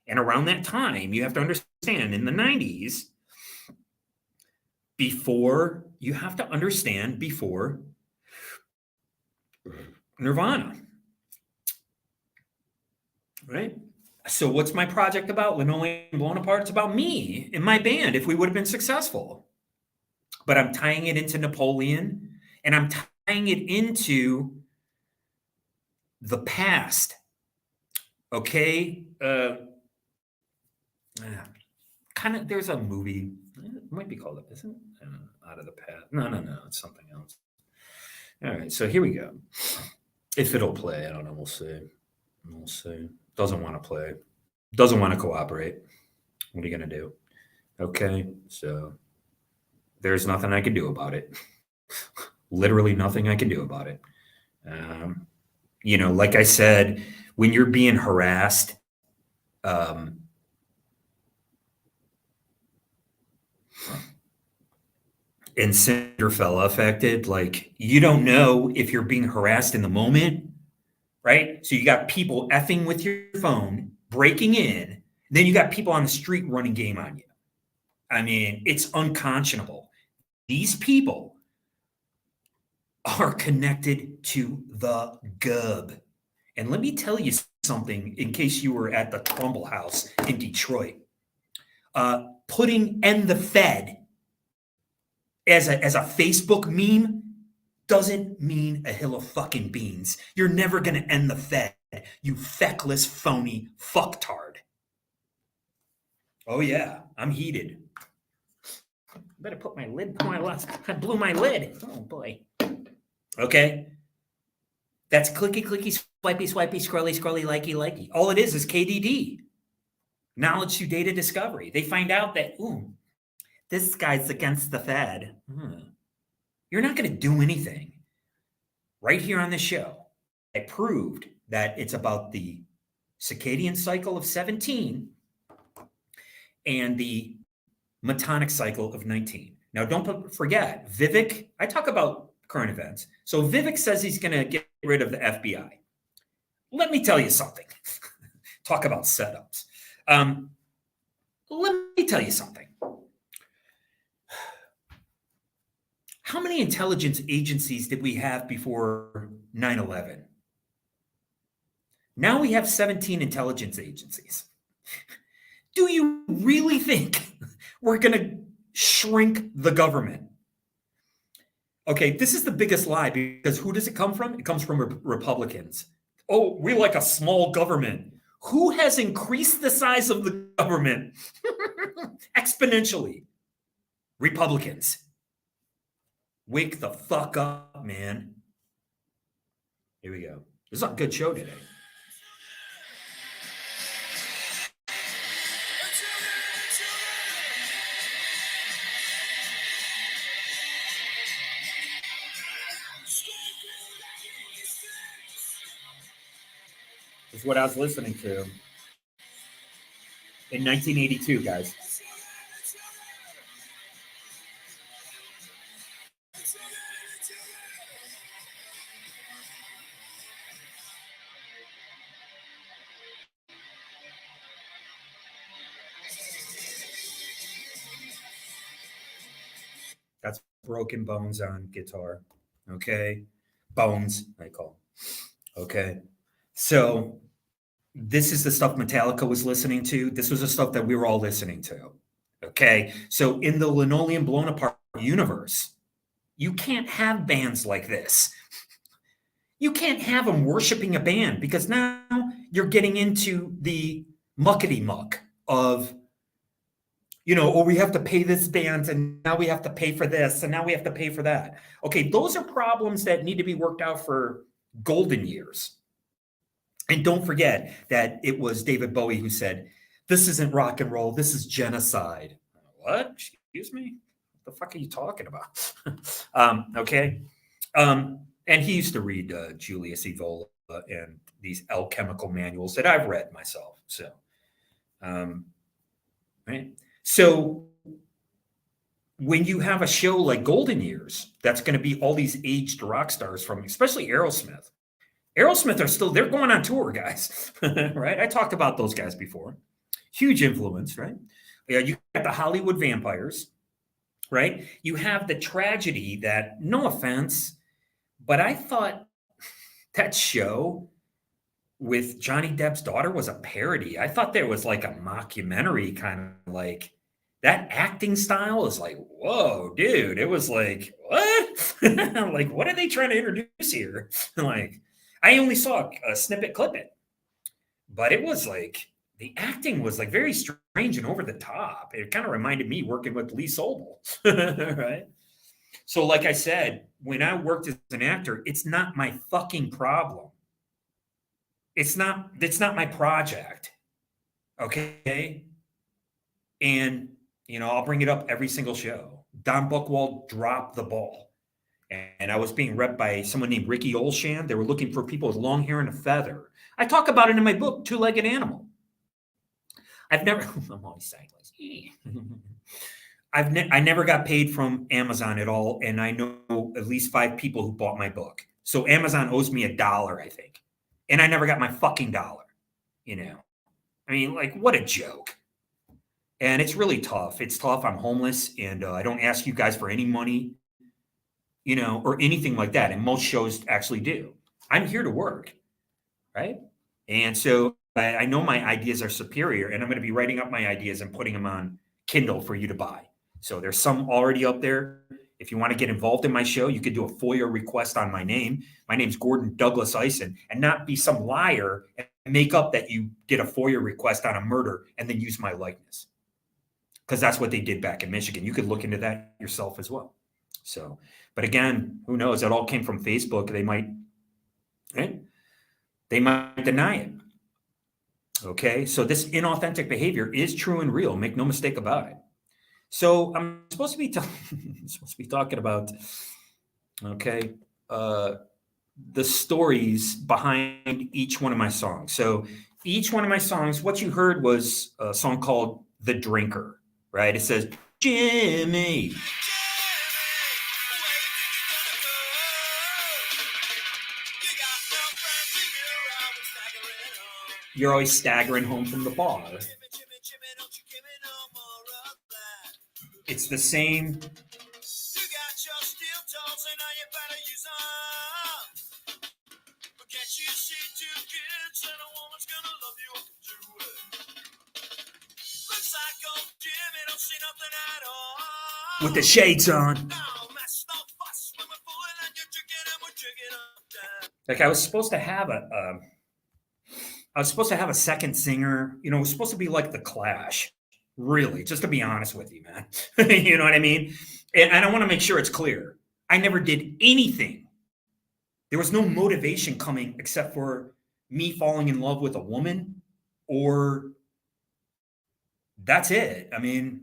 And around that time, you have to understand, in the 90s, before Nirvana, right? So what's my project about? Linoleum Blown Apart? It's about me and my band if we would have been successful. But I'm tying it into Napoleon, and I'm tying it into the past. Okay? Kind of, there's a movie, it might be called, isn't it? Out of the Past. No, it's something else. All right, so here we go. If it'll play, I don't know. We'll see. Doesn't want to play. Doesn't want to cooperate. What are you going to do? Okay, so there's nothing I can do about it. Literally nothing I can do about it. Like I said, when you're being harassed, and Cinderfella affected, like you don't know if you're being harassed in the moment, right? So you got people effing with your phone, breaking in, then you got people on the street running game on you. I mean, it's unconscionable. These people are connected to the gub. And let me tell you something in case you were at the Trumbull House in Detroit. Putting "End the Fed" as a Facebook meme doesn't mean a hill of fucking beans. You're never going to end the Fed, you feckless, phony fucktard. Oh, yeah, I'm heated. Better put my lid, I blew my lid. Oh, boy. Okay. That's clicky, clicky, swipey, swipey, scrolly, scrolly, likey. All it is KDD. Knowledge through data discovery. They find out that, this guy's against the Fed. You're not going to do anything. Right here on this show, I proved that it's about the circadian cycle of 17 and the metonic cycle of 19. Now, don't forget, Vivek, I talk about current events. So Vivek says he's going to get rid of the FBI. Let me tell you something. Talk about setups. Let me tell you something. How many intelligence agencies did we have before 9/11? Now we have 17 intelligence agencies. Do you really think we're going to shrink the government? Okay, this is the biggest lie because who does it come from? It comes from Republicans. Oh, we like a small government. Who has increased the size of the government exponentially? Republicans. Wake the fuck up, man. Here we go. This is a good show today. This is what I was listening to in 1982, guys. That's Broken Bones on guitar. Okay. Bones, I call. Okay. So this is the stuff Metallica was listening to. This was the stuff that we were all listening to. Okay. So in the Linoleum Blown Apart universe, you can't have bands like this. You can't have them worshiping a band because now you're getting into the muckety muck of, oh, we have to pay this band and now we have to pay for this and now we have to pay for that. Okay, those are problems that need to be worked out for golden years. And don't forget that it was David Bowie who said, this isn't rock and roll, this is genocide. What? Excuse me? What the fuck are you talking about? Okay. And he used to read Julius Evola and these alchemical manuals that I've read myself. So, right. So when you have a show like Golden Years, that's going to be all these aged rock stars from, especially Aerosmith. Aerosmith are still, they're going on tour, guys, right? I talked about those guys before. Huge influence, right? Yeah, you got the Hollywood Vampires, right? You have the tragedy that, no offense, but I thought that show with Johnny Depp's daughter was a parody. I thought there was like a mockumentary kind of like, that acting style is like, whoa, dude. It was like, what? Like, what are they trying to introduce here? Like, I only saw a snippet clip it, but it was like, the acting was like very strange and over the top. It kind of reminded me working with Lee Sobel, right? So, like I said, when I worked as an actor, it's not my fucking problem. It's not my project. Okay. And, I'll bring it up every single show. Don Buchwald dropped the ball. And I was being repped by someone named Ricky Olshan. They were looking for people with long hair and a feather. I talk about it in my book, Two-Legged Animal. I'm always sideways. I never got paid from Amazon at all. And I know at least 5 people who bought my book. So Amazon owes me $1, I think. And I never got my fucking dollar, I mean, like, what a joke. And it's really tough. It's tough. I'm homeless and I don't ask you guys for any money, or anything like that. And most shows actually do. I'm here to work, right? And so I know my ideas are superior and I'm going to be writing up my ideas and putting them on Kindle for you to buy. So there's some already up there. If you want to get involved in my show, you could do a FOIA request on my name. My name's Gordon Douglas Eisen, and not be some liar and make up that you did a FOIA request on a murder and then use my likeness. Because that's what they did back in Michigan. You could look into that yourself as well. So, but again, who knows? That all came from Facebook. They might deny it. Okay. So this inauthentic behavior is true and real. Make no mistake about it. So I'm supposed to be talking about, okay, the stories behind each one of my songs. So each one of my songs, what you heard was a song called The Drinker, right? It says, Jimmy. You're always staggering home from the bar. It's the same. With the shades on. Like I was supposed to have a second singer. You know, it was supposed to be like the Clash. Really, just to be honest with you, man. You know what I mean? And I want to make sure it's clear. I never did anything. There was no motivation coming except for me falling in love with a woman, or that's it. I mean,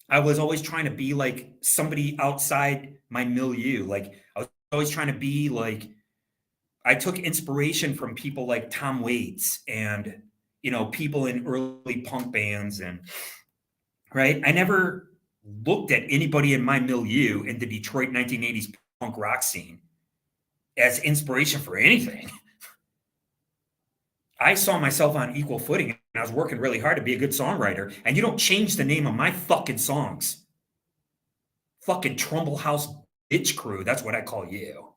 I was always trying to be like somebody outside my milieu. Like I was always trying to be like I took inspiration from people like Tom Waits and people in early punk bands and right. I never looked at anybody in my milieu in the Detroit 1980s punk rock scene as inspiration for anything. I saw myself on equal footing and I was working really hard to be a good songwriter. And you don't change the name of my fucking songs. Fucking Trumbull House bitch crew. That's what I call you.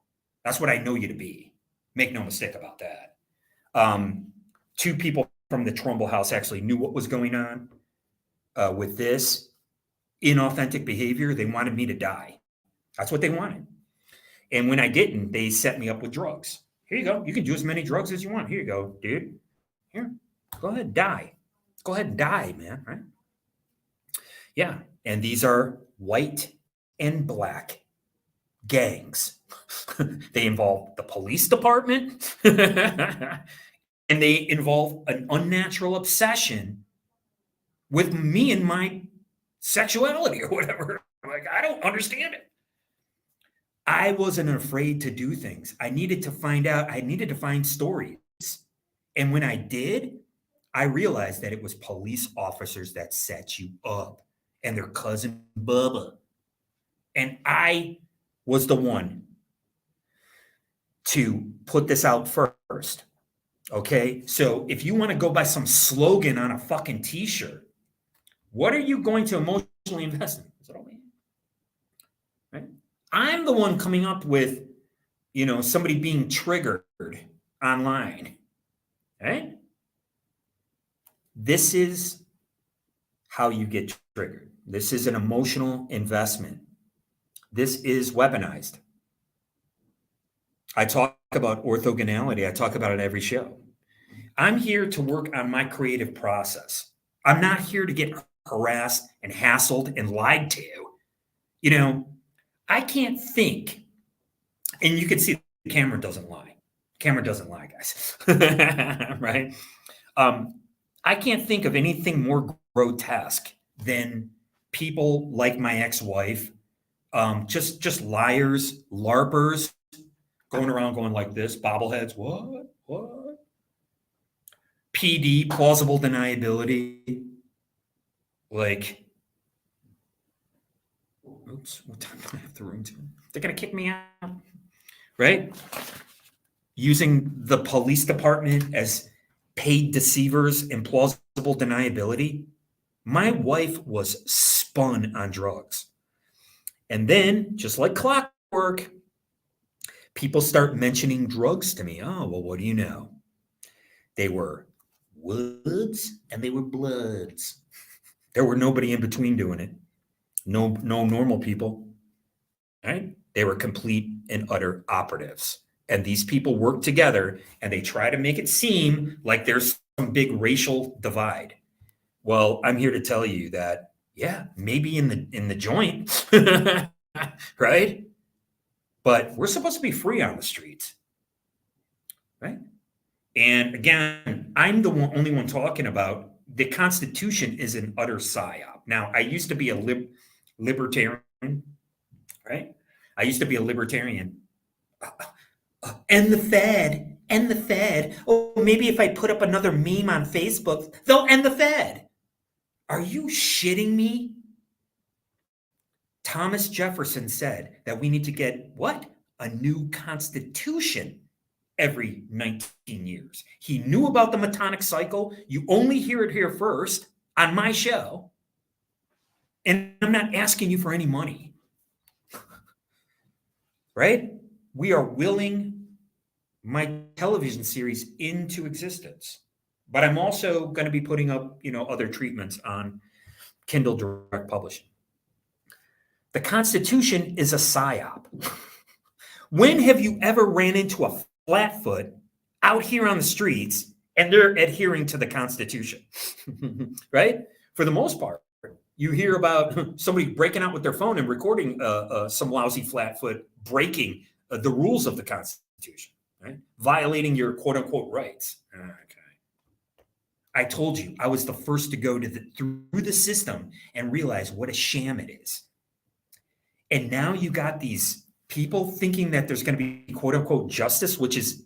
That's what I know you to be. Make no mistake about that. Two people from the Trumbull House actually knew what was going on with this inauthentic behavior. They wanted me to die. That's what they wanted. And when I didn't, they set me up with drugs. Here you go. You can do as many drugs as you want. Here you go, dude. Here, go ahead, die. Go ahead and die, man. Right? Yeah. And these are white and black gangs. They involve the police department and they involve an unnatural obsession with me and my sexuality or whatever. Like, I don't understand it. I wasn't afraid to do things. I needed to find out. I needed to find stories. And when I did, I realized that it was police officers that set you up and their cousin Bubba. And I was the one to put this out first. Okay. So if you want to go by some slogan on a fucking t-shirt, what are you going to emotionally invest in? Is that all me? Right? I'm the one coming up with, somebody being triggered online. Right? This is how you get triggered. This is an emotional investment. This is weaponized. I talk about orthogonality. I talk about it every show. I'm here to work on my creative process. I'm not here to get harassed and hassled and lied to. I can't think, and you can see the camera doesn't lie. Camera doesn't lie, guys. Right? I can't think of anything more grotesque than people like my ex-wife, just liars, LARPers, going around going like this, bobbleheads, what? PD, plausible deniability, like, oops, what time do I have the room to? They're going to kick me out, right? Using the police department as paid deceivers and plausible deniability. My wife was spun on drugs. And then, just like clockwork, people start mentioning drugs to me. Oh, well, what do you know? They were woods and they were bloods. There were nobody in between doing it. No normal people, right? They were complete and utter operatives. And these people work together and they try to make it seem like there's some big racial divide. Well, I'm here to tell you that, yeah, maybe in the joint, right? But we're supposed to be free on the streets, right? And again, I'm the only one talking about the Constitution is an utter psyop. Now, I used to be a libertarian, right? I used to be a libertarian. And the Fed. Oh, maybe if I put up another meme on Facebook, they'll end the Fed. Are you shitting me? Thomas Jefferson said that we need to get what? A new constitution every 19 years. He knew about the Metonic cycle. You only hear it here first on my show. And I'm not asking you for any money. Right? We are willing my television series into existence. But I'm also going to be putting up, other treatments on Kindle Direct Publishing. The Constitution is a psyop. When have you ever ran into a flatfoot out here on the streets, and they're adhering to the Constitution, right? For the most part, you hear about somebody breaking out with their phone and recording some lousy flatfoot breaking the rules of the Constitution, right? Violating your quote unquote rights. Okay. I told you I was the first to go through the system and realize what a sham it is. And now you got these people thinking that there's going to be quote unquote justice, which is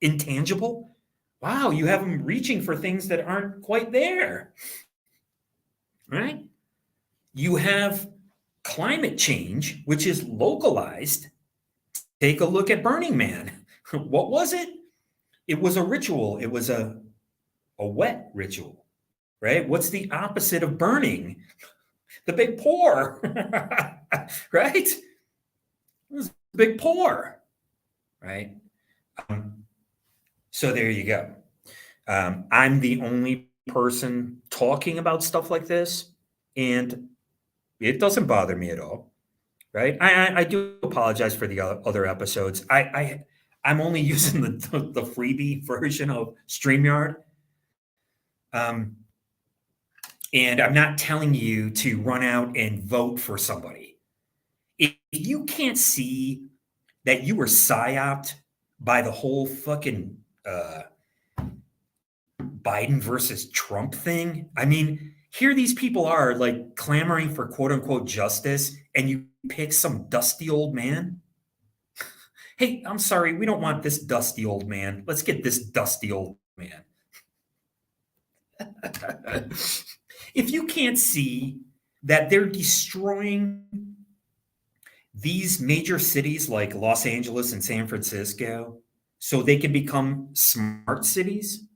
intangible. Wow, you have them reaching for things that aren't quite there, right? You have climate change, which is localized. Take a look at Burning Man. What was it? It was a ritual. It was a wet ritual, right? What's the opposite of burning? The big pour, right? It was a big pour, right? So there you go. I'm the only person talking about stuff like this, and it doesn't bother me at all, right? I do apologize for the other episodes. I'm only using the freebie version of StreamYard. And I'm not telling you to run out and vote for somebody. If you can't see that you were psyoped by the whole fucking Biden versus Trump thing, I mean, here these people are like clamoring for quote unquote justice, and you pick some dusty old man. Hey, I'm sorry, we don't want this dusty old man. Let's get this dusty old man. If you can't see that they're destroying these major cities like Los Angeles and San Francisco so they can become smart cities,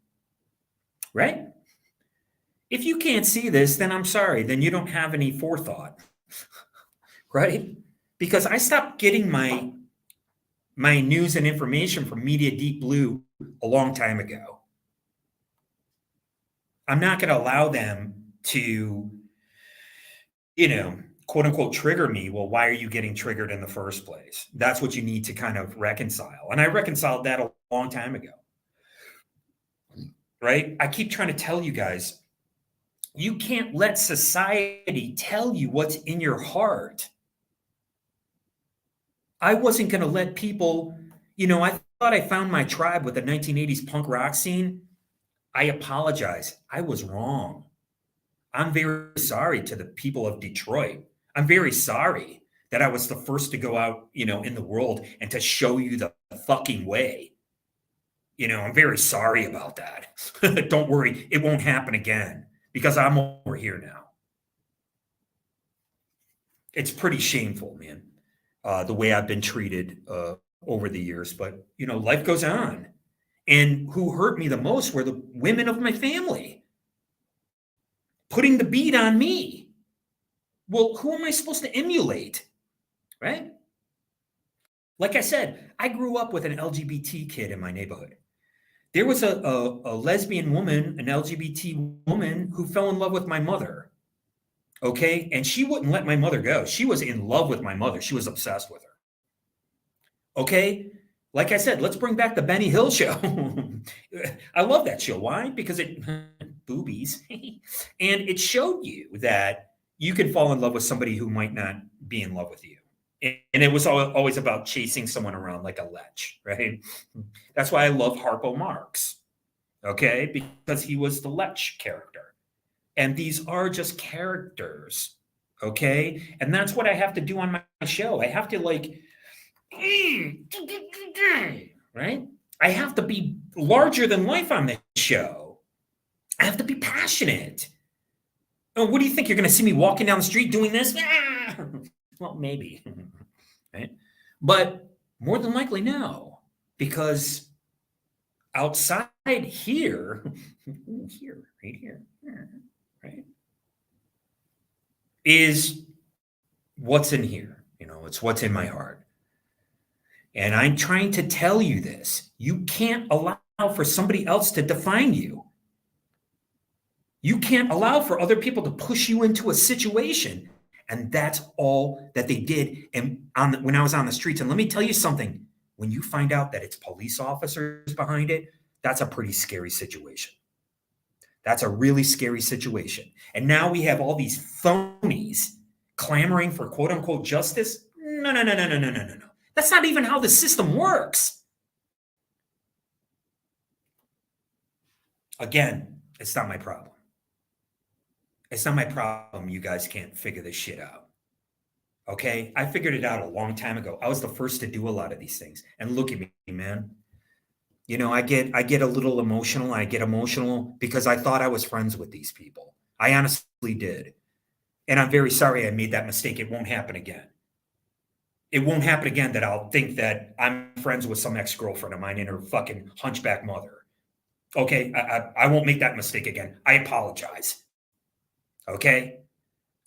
right? If you can't see this, then I'm sorry, then you don't have any forethought, right? Because I stopped getting my news and information from Media Deep Blue a long time ago. I'm not going to allow them to, quote unquote, trigger me. Well, why are you getting triggered in the first place? That's what you need to kind of reconcile. And I reconciled that a long time ago, right? I keep trying to tell you guys, you can't let society tell you what's in your heart. I wasn't going to let people, I thought I found my tribe with the 1980s punk rock scene. I apologize. I was wrong. I'm very sorry to the people of Detroit. I'm very sorry that I was the first to go out, in the world and to show you the fucking way. I'm very sorry about that. Don't worry. It won't happen again because I'm over here now. It's pretty shameful, man, the way I've been treated over the years. But, life goes on. And who hurt me the most were the women of my family, putting the beat on me. Well, who am I supposed to emulate, right? Like I said, I grew up with an LGBT kid in my neighborhood. There was a lesbian woman, an LGBT woman, who fell in love with my mother, okay? And she wouldn't let my mother go. She was in love with my mother. She was obsessed with her, okay? Like I said, let's bring back the Benny Hill show. I love that show. Why? Because it boobies. And it showed you that you can fall in love with somebody who might not be in love with you. And it was always about chasing someone around like a lech, right? That's why I love Harpo Marx, okay? Because he was the lech character. And these are just characters, okay? And that's what I have to do on my show. I have to right? I have to be larger than life on this show. I have to be passionate. Oh, what do you think? You're going to see me walking down the street doing this? Well, maybe, right? But more than likely, no, because outside here, right here, right, is what's in here. It's what's in my heart. And I'm trying to tell you this. You can't allow for somebody else to define you. You can't allow for other people to push you into a situation. And that's all that they did. And when I was on the streets, and let me tell you something, when you find out that it's police officers behind it, that's a pretty scary situation. That's a really scary situation. And now we have all these phonies clamoring for quote unquote justice. No, no, no, no, no, no, no, no, no. That's not even how the system works. Again, it's not my problem. It's not my problem. You guys can't figure this shit out. Okay? I figured it out a long time ago. I was the first to do a lot of these things. And look at me, man. You know, I get a little emotional. I get emotional because I thought I was friends with these people. I honestly did. And I'm very sorry I made that mistake. It won't happen again. It won't happen again that I'll think that I'm friends with some ex-girlfriend of mine and her fucking hunchback mother. Okay? I won't make that mistake again. I apologize. Okay?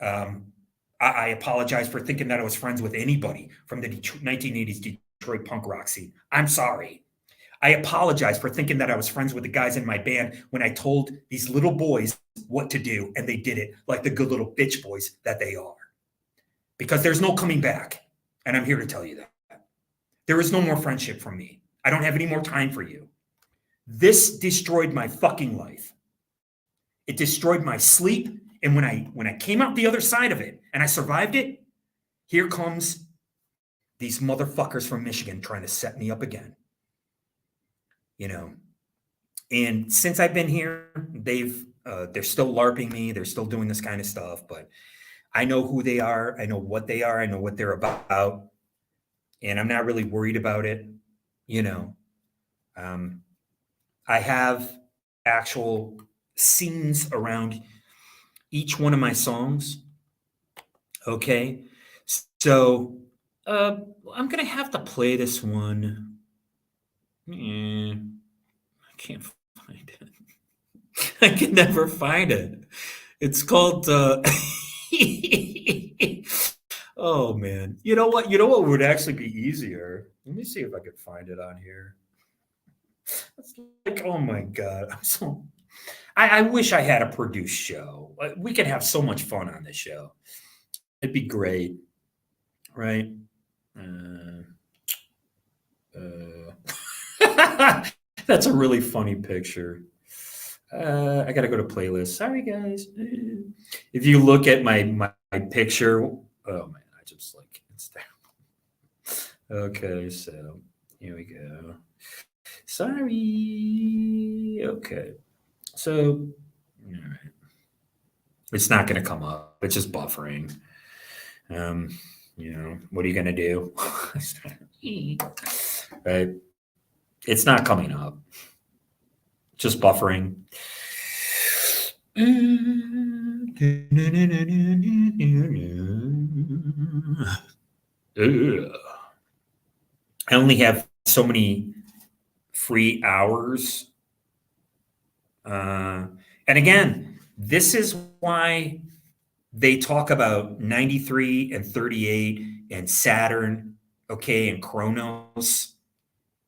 I apologize for thinking that I was friends with anybody from the 1980s Detroit punk rock scene. I'm sorry. I apologize for thinking that I was friends with the guys in my band when I told these little boys what to do and they did it like the good little bitch boys that they are. Because there's no coming back. And I'm here to tell you that. There is no more friendship from me. I don't have any more time for you. This destroyed my fucking life. It destroyed my sleep. And when I came out the other side of it and I survived it, here comes these motherfuckers from Michigan trying to set me up again. You know, and since I've been here, they're still LARPing me. They're still doing this kind of stuff, but I know who they are. I know what they are. I know what they're about, and I'm not really worried about it. You know, I have actual scenes around each one of my songs. Okay, so I'm gonna have to play this one. I can't find it. I can never find it. It's called oh man. You know what? You know what would actually be easier? Let me see if I could find it on here. It's like, oh my God. I wish I had a produced show. We could have so much fun on this show. It'd be great. Right? That's a really funny picture. I gotta go to playlist. Sorry, guys. If you look at my picture, oh man, I just like it's there. Okay, so here we go. Sorry. Okay, so all right, it's not gonna come up. It's just buffering. You know, what are you gonna do? Right? It's not coming up. Just buffering. I only have so many free hours. And again, this is why they talk about 93 and 38 and Saturn, okay, and Kronos.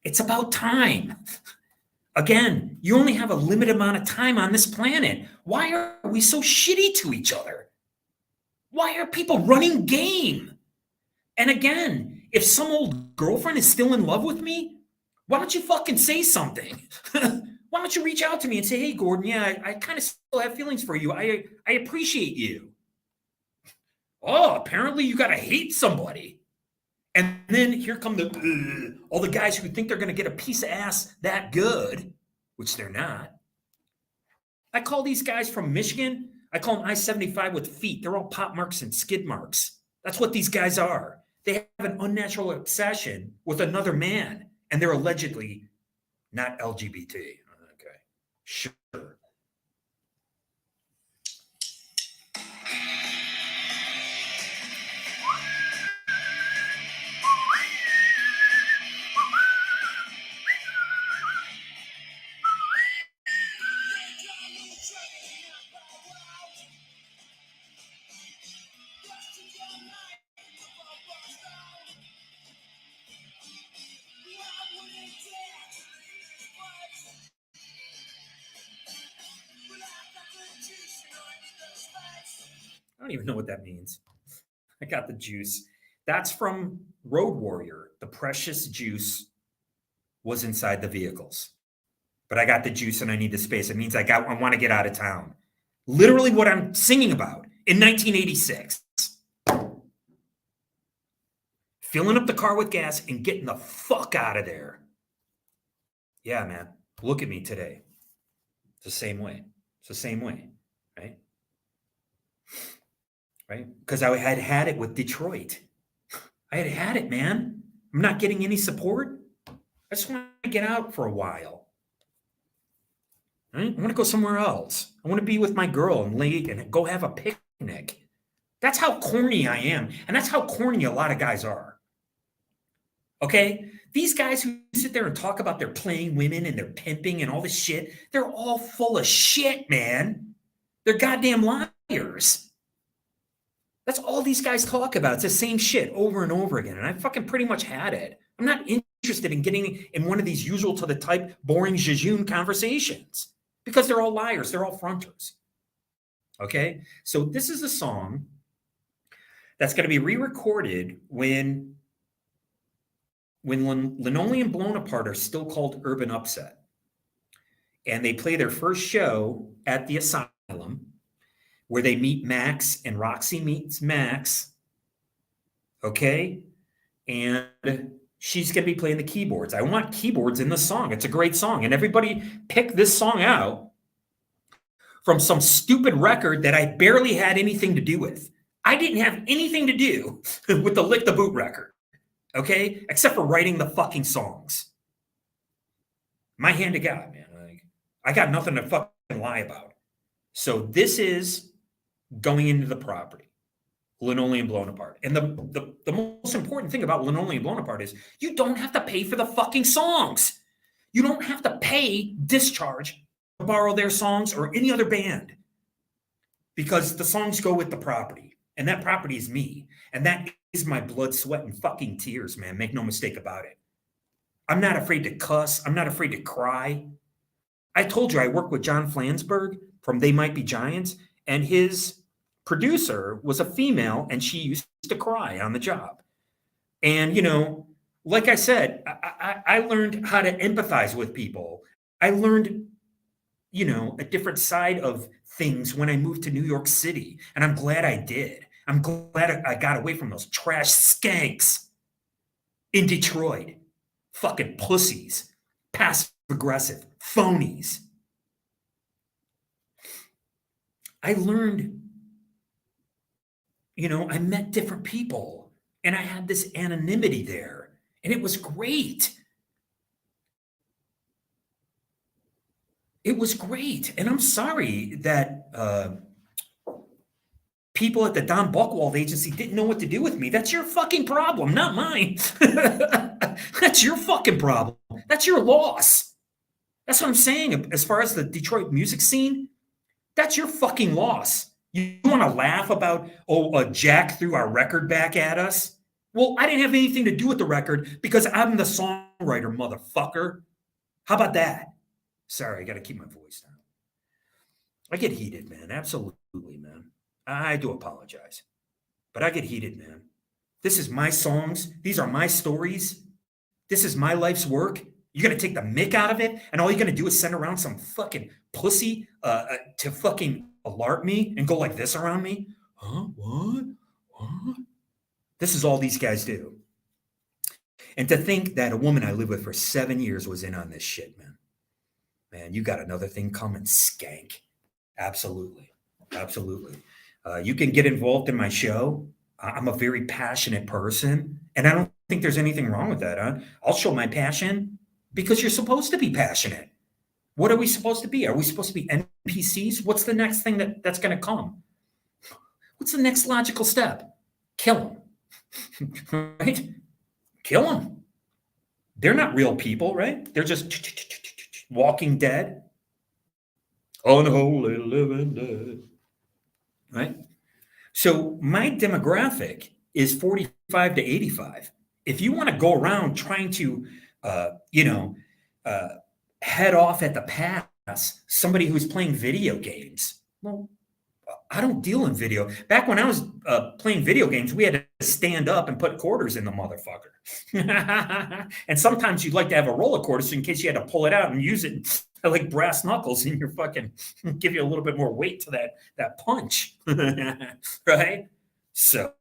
It's about time. Again, you only have a limited amount of time on this planet. Why are we so shitty to each other? Why are people running game? And again, if some old girlfriend is still in love with me, why don't you fucking say something? Why don't you reach out to me and say, hey, Gordon, yeah, I kind of still have feelings for you. I appreciate you. Oh, apparently you got to hate somebody. And then here come all the guys who think they're going to get a piece of ass that good, which they're not. I call these guys from Michigan, I call them I-75 with feet. They're all pop marks and skid marks. That's what these guys are. They have an unnatural obsession with another man, and they're allegedly not LGBT. Okay, sure. I don't even know what that means. I got the juice. That's from Road Warrior, the Precious Juice was inside the vehicles. But I got the juice and I need the space. It means I want to get out of town. Literally what I'm singing about in 1986. Filling up the car with gas and getting the fuck out of there. Yeah, man. Look at me today. It's the same way. It's the same way, right? Right? Because I had it with Detroit. I had it, man. I'm not getting any support. I just want to get out for a while. Right? I want to go somewhere else. I want to be with my girl and go have a picnic. That's how corny I am. And that's how corny a lot of guys are. Okay? These guys who sit there and talk about their playing women and their pimping and all this shit, they're all full of shit, man. They're goddamn liars. That's all these guys talk about. It's the same shit over and over again. And I fucking pretty much had it. I'm not interested in getting in one of these usual to the type, boring jejune conversations because they're all liars. They're all fronters. Okay? So this is a song that's going to be re-recorded when Linoleum Blown Apart are still called Urban Upset. And they play their first show at the Asylum where they meet Max and Roxy meets Max. Okay? And she's going to be playing the keyboards. I want keyboards in the song. It's a great song. And everybody picked this song out from some stupid record that I barely had anything to do with. I didn't have anything to do with the Lick the Boot record. Okay? Except for writing the fucking songs. My hand to God, man. I got nothing to fucking lie about. So this is going into the property. Linoleum Blown Apart. And the most important thing about Linoleum Blown Apart is you don't have to pay for the fucking songs. You don't have to pay Discharge to borrow their songs or any other band. Because the songs go with the property. And that property is me. And that is my blood, sweat, and fucking tears, man. Make no mistake about it. I'm not afraid to cuss. I'm not afraid to cry. I told you I work with John Flansburgh from They Might Be Giants, and his producer was a female, and she used to cry on the job. And, you know, like I said, I learned how to empathize with people. I learned, you know, a different side of things when I moved to New York City, and I'm glad I did. I'm glad I got away from those trash skanks in Detroit. Fucking pussies, passive-aggressive, phonies. I learned, you know, I met different people, and I had this anonymity there, and it was great. It was great, and I'm sorry that people at the Don Buchwald Agency didn't know what to do with me. That's your fucking problem, not mine. That's your fucking problem. That's your loss. That's what I'm saying. As far as the Detroit music scene, that's your fucking loss. You want to laugh about, Jack threw our record back at us? Well, I didn't have anything to do with the record because I'm the songwriter, motherfucker. How about that? Sorry, I got to keep my voice down. I get heated, man. Absolutely, man. I do apologize. But I get heated, man. This is my songs. These are my stories. This is my life's work. You're going to take the mick out of it, and all you're going to do is send around some fucking pussy to fucking alert me and go like this around me? Huh? What? This is all these guys do. And to think that a woman I lived with for 7 years was in on this shit, man. Man, you got another thing coming, skank. Absolutely. Absolutely. You can get involved in my show. I'm a very passionate person, and I don't think there's anything wrong with that. I'll show my passion because you're supposed to be passionate. What are we supposed to be? Are we supposed to be NPCs? What's the next thing that's going to come? What's the next logical step? Kill them. Right? Kill them. They're not real people, right? They're just walking dead. Unholy living dead. Right? So my demographic is 45 to 85. If you want to go around trying to, head off at the pass somebody who's playing video games, well, I don't deal in video. Back when I was playing video games, we had to stand up and put quarters in the motherfucker. And sometimes you'd like to have a roll of quarters so in case you had to pull it out and use it like brass knuckles in your fucking, give you a little bit more weight to that punch. Right? So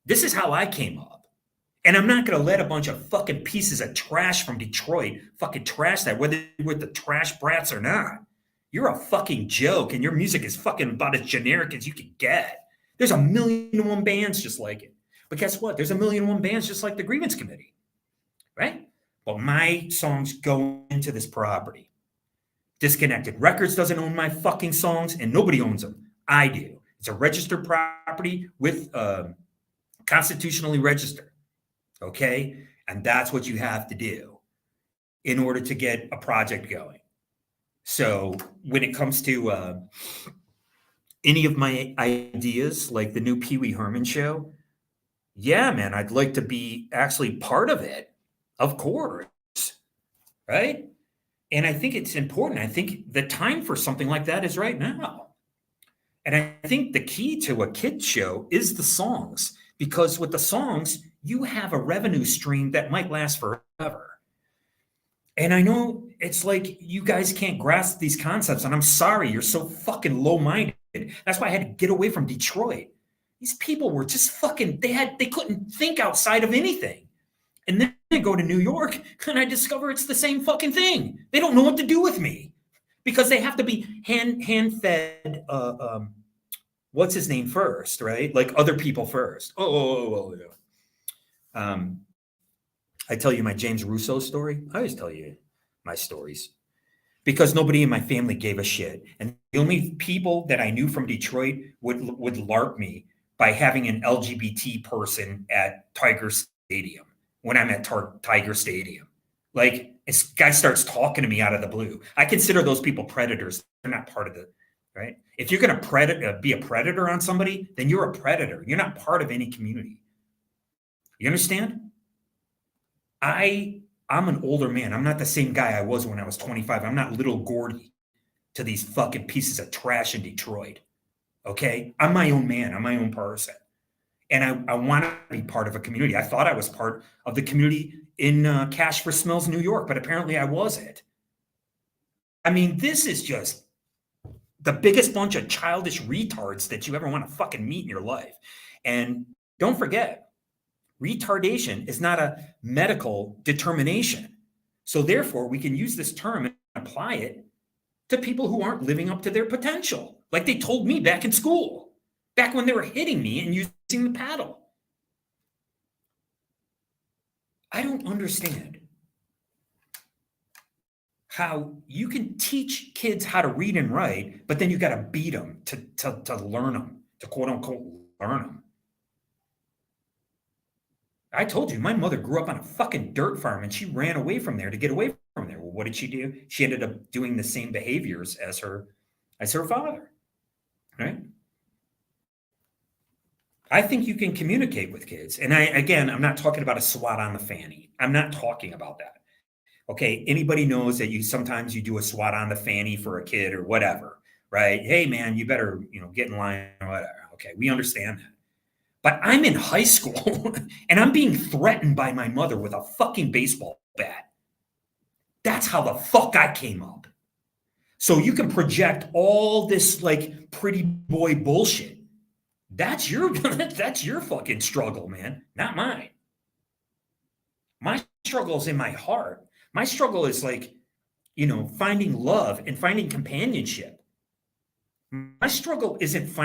this is how I came up. And I'm not going to let a bunch of fucking pieces of trash from Detroit fucking trash that, whether you're with the trash brats or not. You're a fucking joke, and your music is fucking about as generic as you can get. There's 1,000,001 bands just like it. But guess what? There's 1,000,001 bands just like the Grievance Committee, right? Well, my songs go into this property. Disconnected Records doesn't own my fucking songs, and nobody owns them. I do. It's a registered property with constitutionally registered, okay? And that's what you have to do in order to get a project going. So when it comes to any of my ideas, like the new Pee Wee Herman show, yeah, man, I'd like to be actually part of it, of course, right? And I think it's important. I think the time for something like that is right now. And I think the key to a kid show is the songs, because with the songs, you have a revenue stream that might last forever. And I know it's like you guys can't grasp these concepts, and I'm sorry, you're so fucking low-minded. That's why I had to get away from Detroit. These people were just fucking, they couldn't think outside of anything. And then I go to New York and I discover it's the same fucking thing. They don't know what to do with me because they have to be hand-fed what's his name first, right? Like other people first. Yeah. I tell you my James Russo story. I always tell you my stories because nobody in my family gave a shit. And the only people that I knew from Detroit would LARP me by having an LGBT person at Tiger Stadium when I'm at Tiger Stadium. Like, this guy starts talking to me out of the blue. I consider those people predators. They're not part of the, right? If you're going to be a predator on somebody, then you're a predator. You're not part of any community. You understand? I'm an older man. I'm not the same guy I was when I was 25. I'm not little Gordy to these fucking pieces of trash in Detroit. Okay? I'm my own man. I'm my own person. And I want to be part of a community. I thought I was part of the community in Cash for Smells, New York, but apparently I wasn't. I mean, this is just the biggest bunch of childish retards that you ever want to fucking meet in your life. And don't forget, retardation is not a medical determination. So therefore, we can use this term and apply it to people who aren't living up to their potential. Like they told me back in school, back when they were hitting me and using the paddle. I don't understand how you can teach kids how to read and write, but then you got to beat them to learn them, to quote unquote learn them. I told you, my mother grew up on a fucking dirt farm and she ran away from there to get away from there. Well, what did she do? She ended up doing the same behaviors as her father, right? I think you can communicate with kids. And I'm not talking about a swat on the fanny. I'm not talking about that. Okay. Anybody knows that sometimes you do a swat on the fanny for a kid or whatever, right? Hey man, you better, get in line or whatever. Okay. We understand that. But I'm in high school and I'm being threatened by my mother with a fucking baseball bat. That's how the fuck I came up. So you can project all this like pretty boy bullshit. That's your fucking struggle, man, not mine. My struggle is in my heart. My struggle is like, finding love and finding companionship. My struggle isn't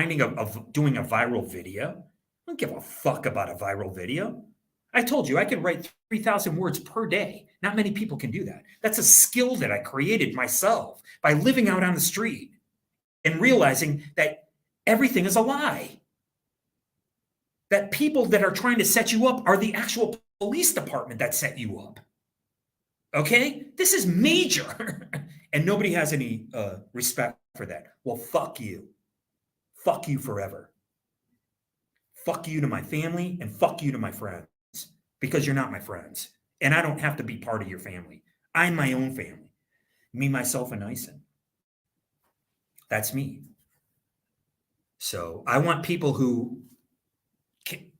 doing a viral video. I don't give a fuck about a viral video. I told you I could write 3,000 words per day. Not many people can do that. That's a skill that I created myself by living out on the street and realizing that everything is a lie. That people that are trying to set you up are the actual police department that set you up. Okay? This is major. And nobody has any respect for that. Well, fuck you. Fuck you forever. Fuck you to my family and fuck you to my friends because you're not my friends. And I don't have to be part of your family. I'm my own family. Me, myself, and Ison. That's me. So I want people who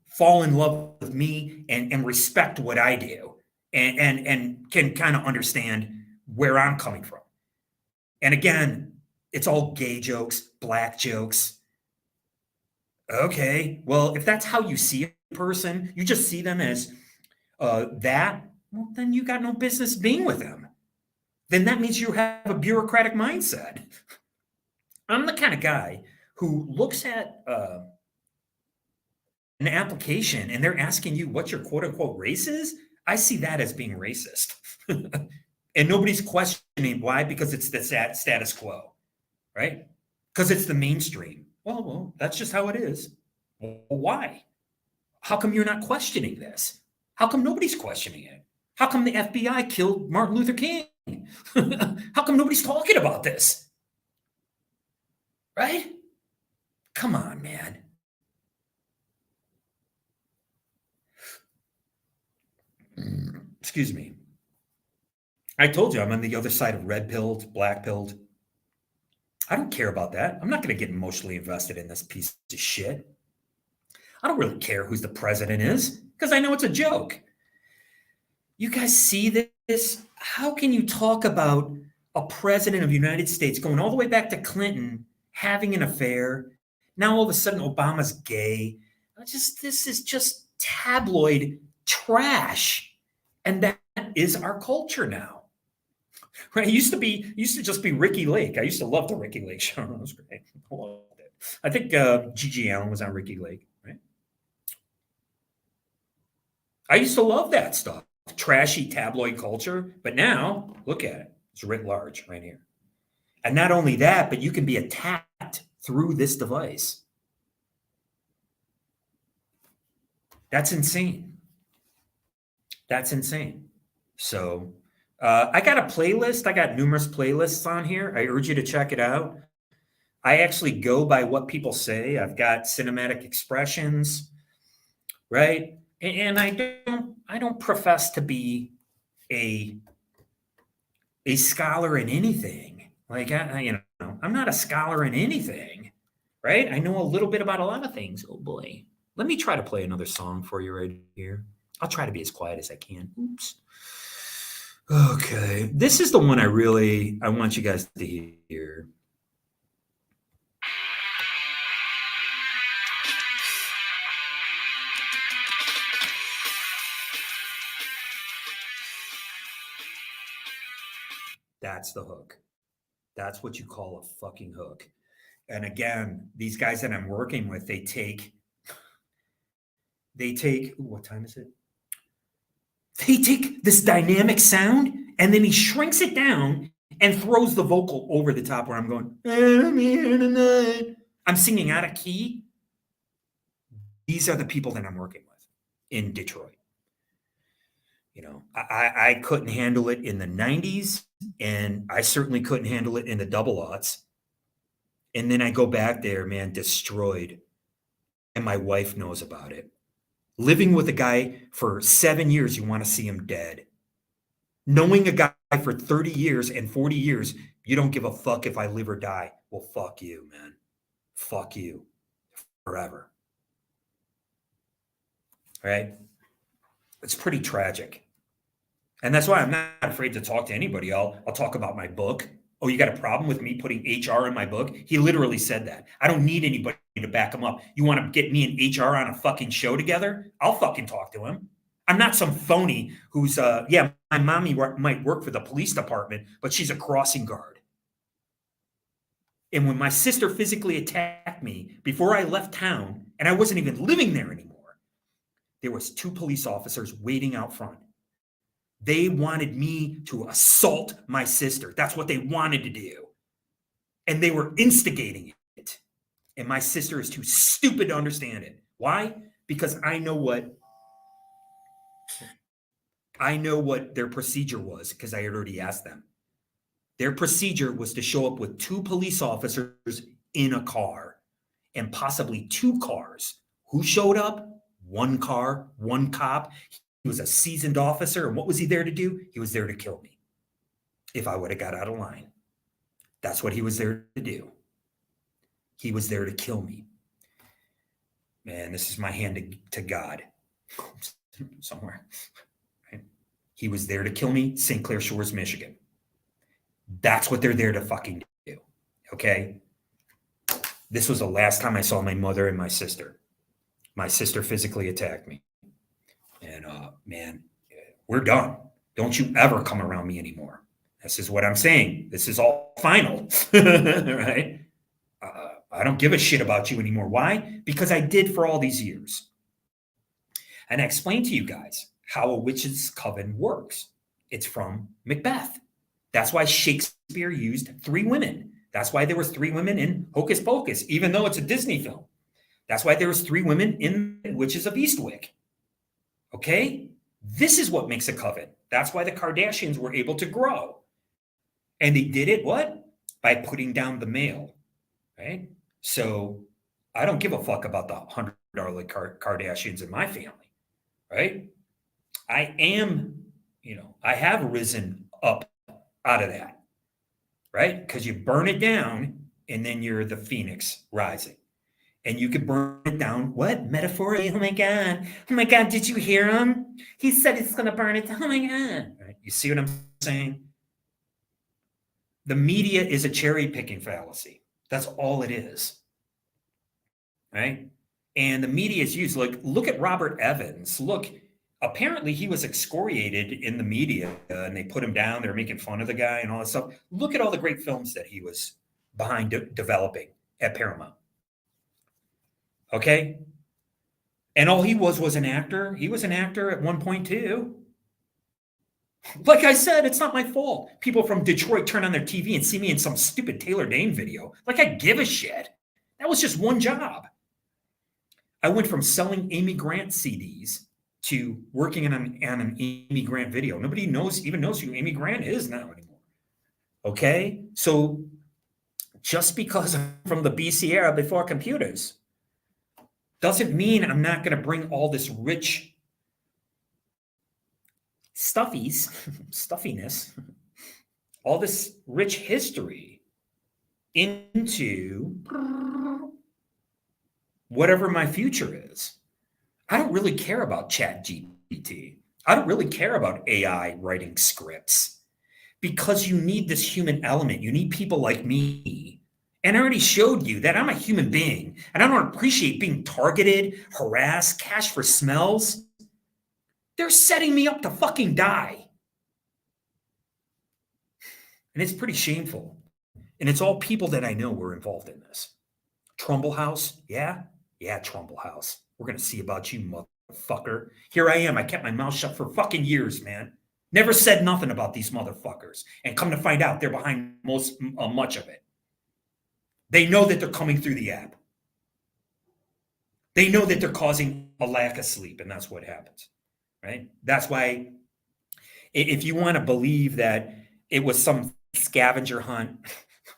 fall in love with me and respect what I do and can kind of understand where I'm coming from. And again, it's all gay jokes, black jokes. Okay, well, if that's how you see a person, you just see them as that, well, then you got no business being with them. Then that means you have a bureaucratic mindset. I'm the kind of guy who looks at an application and they're asking you what your quote unquote race is. I see that as being racist. And nobody's questioning why, because it's the status quo, right? Because it's the mainstream. Well, that's just how it is. Well, why? How come you're not questioning this? How come nobody's questioning it? How come the FBI killed Martin Luther King? How come nobody's talking about this? Right? Come on, man. Excuse me. I told you I'm on the other side of red pilled, black pilled. I don't care about that. I'm not going to get emotionally invested in this piece of shit. I don't really care who's the president is because I know it's a joke. You guys see this? How can you talk about a president of the United States going all the way back to Clinton having an affair? Now all of a sudden Obama's gay. This is just tabloid trash. And that is our culture now. Right? It used to just be Ricky Lake. I used to love the Ricky Lake show. It was great. I loved it. I think Gigi Allen was on Ricky Lake, right? I used to love that stuff. Trashy tabloid culture. But now, look at it. It's writ large right here. And not only that, but you can be attacked through this device. That's insane. That's insane. So I got a playlist. I got numerous playlists on here. I urge you to check it out. I actually go by what people say. I've got cinematic expressions, right? And I don't profess to be a scholar in anything. Like I'm not a scholar in anything, right? I know a little bit about a lot of things. Oh boy. Let me try to play another song for you right here. I'll try to be as quiet as I can. Oops. Okay. This is the one I want you guys to hear. That's the hook. That's what you call a fucking hook. And again, these guys that I'm working with, they take, what time is it? They take this dynamic sound and then he shrinks it down and throws the vocal over the top where I'm going, I'm here tonight. I'm singing out of key. These are the people that I'm working with in Detroit. You know, I couldn't handle it in the 90s, and I certainly couldn't handle it in the double aughts. And then I go back there, man, destroyed. And my wife knows about it. Living with a guy for 7 years, you want to see him dead. Knowing a guy for 30 years and 40 years, you don't give a fuck if I live or die. Well, fuck you, man. Fuck you. Forever. Right? It's pretty tragic. And that's why I'm not afraid to talk to anybody. I'll talk about my book. Oh, you got a problem with me putting HR in my book? He literally said that. I don't need anybody to back him up. You want to get me and HR on a fucking show together? I'll fucking talk to him. I'm not some phony who's, my mommy might work for the police department, but she's a crossing guard. And when my sister physically attacked me before I left town, and I wasn't even living there anymore, there was 2 police officers waiting out front. They wanted me to assault my sister. That's what they wanted to do. And they were instigating it. And my sister is too stupid to understand it. Why? Because I know what their procedure was, because I had already asked them. Their procedure was to show up with 2 police officers in a car and possibly 2 cars. Who showed up? 1 car, 1 cop. He was a seasoned officer. And what was he there to do? He was there to kill me if I would have got out of line. That's what he was there to do. He was there to kill me. man, this is my hand to God somewhere. Right? He was there to kill me, St. Clair Shores, Michigan. That's what they're there to fucking do. Okay. This was the last time I saw my mother and my sister. My sister physically attacked me. And man, we're done. Don't you ever come around me anymore. This is what I'm saying. This is all final. Right? I don't give a shit about you anymore. Why? Because I did for all these years. And I explained to you guys how a witch's coven works. It's from Macbeth. That's why Shakespeare used 3 women. That's why there was 3 women in Hocus Pocus, even though it's a Disney film. That's why there was 3 women in Witches of Eastwick. Okay? This is what makes a coven. That's why the Kardashians were able to grow. And they did it, what? By putting down the male, right? So I don't give a fuck about the 100 Kardashians in my family, right? I am, I have risen up out of that, right? Because you burn it down and then you're the phoenix rising. And you could burn it down, what? Metaphorically, oh my God, did you hear him? He said it's going to burn it down, oh my God. Right? You see what I'm saying? The media is a cherry picking fallacy. That's all it is, right? And the media is used, like, look at Robert Evans. Look, apparently he was excoriated in the media and they put him down. They're making fun of the guy and all that stuff. Look at all the great films that he was behind developing at Paramount. Okay. And all he was an actor. He was an actor at one point too. Like I said, it's not my fault. People from Detroit turn on their TV and see me in some stupid Taylor Dayne video. Like I give a shit. That was just one job. I went from selling Amy Grant CDs to working on an Amy Grant video. Nobody even knows who Amy Grant is now anymore. Okay. So just because I'm from the BC era before computers doesn't mean I'm not going to bring all this rich stuffiness, all this rich history into whatever my future is. I don't really care about ChatGPT. I don't really care about AI writing scripts because you need this human element. You need people like me. And I already showed you that I'm a human being and I don't appreciate being targeted, harassed, cash for smells. They're setting me up to fucking die. And it's pretty shameful. And it's all people that I know were involved in this. Trumbull House, yeah, Trumbull House. We're going to see about you, motherfucker. Here I am. I kept my mouth shut for fucking years, man. Never said nothing about these motherfuckers. And come to find out, they're behind much of it. They know that they're coming through the app. They know that they're causing a lack of sleep, and that's what happens, right? That's why if you want to believe that it was some scavenger hunt,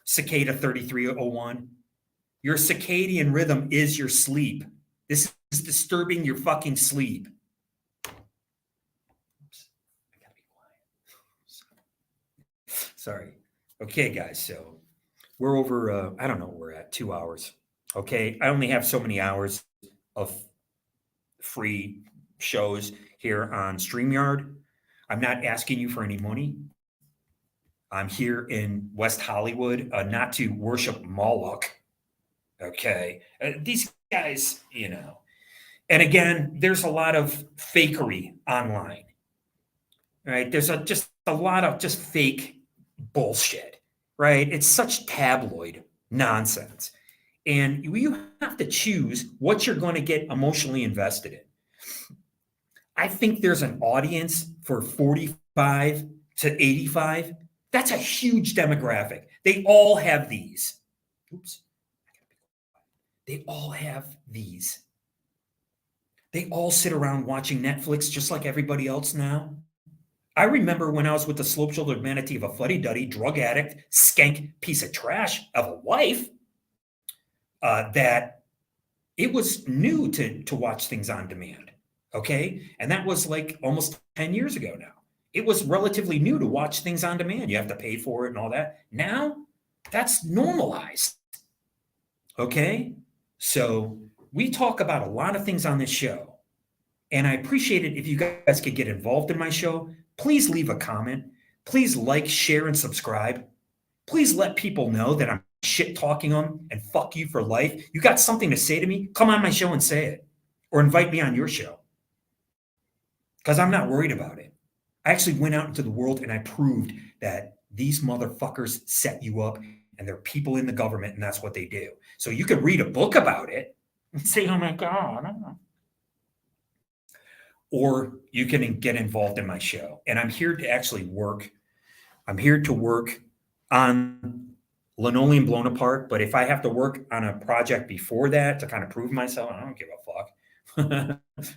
Cicada 3301, your circadian rhythm is your sleep. This is disturbing your fucking sleep. Oops, I gotta be quiet. Sorry. Okay, guys, so we're over, I don't know, we're at 2 hours. Okay. I only have so many hours of free shows here on StreamYard. I'm not asking you for any money. I'm here in West Hollywood, not to worship Moloch. Okay. These guys, and again, there's a lot of fakery online, right? There's just a lot of just fake bullshit. Right? It's such tabloid nonsense. And you have to choose what you're going to get emotionally invested in. I think there's an audience for 45 to 85. That's a huge demographic. They all have these. Oops. They all have these. They all sit around watching Netflix just like everybody else now. I remember when I was with the slope-shouldered manatee of a fuddy-duddy, drug addict, skank piece of trash of a wife, that it was new to watch things on demand, okay? And that was like almost 10 years ago now. It was relatively new to watch things on demand. You have to pay for it and all that. Now, that's normalized, okay? So we talk about a lot of things on this show. And I appreciate it if you guys could get involved in my show. Please leave a comment. Please like, share, and subscribe. Please let people know that I'm shit talking them and fuck you for life. You got something to say to me? Come on my show and say it. Or invite me on your show. Because I'm not worried about it. I actually went out into the world and I proved that these motherfuckers set you up and they're people in the government and that's what they do. So you could read a book about it and say, oh my God. Or you can get involved in my show. And I'm here to actually work. I'm here to work on Linoleum Blown Apart. But if I have to work on a project before that to kind of prove myself, I don't give a fuck.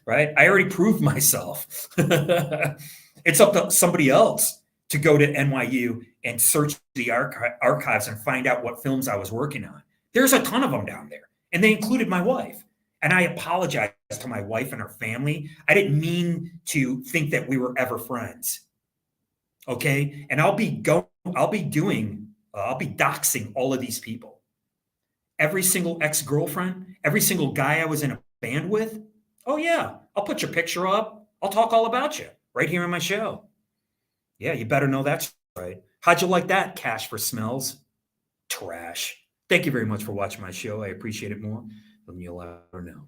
Right? I already proved myself. It's up to somebody else to go to NYU and search the archives and find out what films I was working on. There's a ton of them down there. And they included my wife. And I apologize to my wife and her family. I didn't mean to think that we were ever friends. Okay? And I'll be doxing all of these people. Every single ex-girlfriend, every single guy I was in a band with. Oh yeah, I'll put your picture up. I'll talk all about you right here on my show. Yeah, you better know that's right. How'd you like that, Cash for Smells? Trash. Thank you very much for watching my show. I appreciate it more than you'll ever know.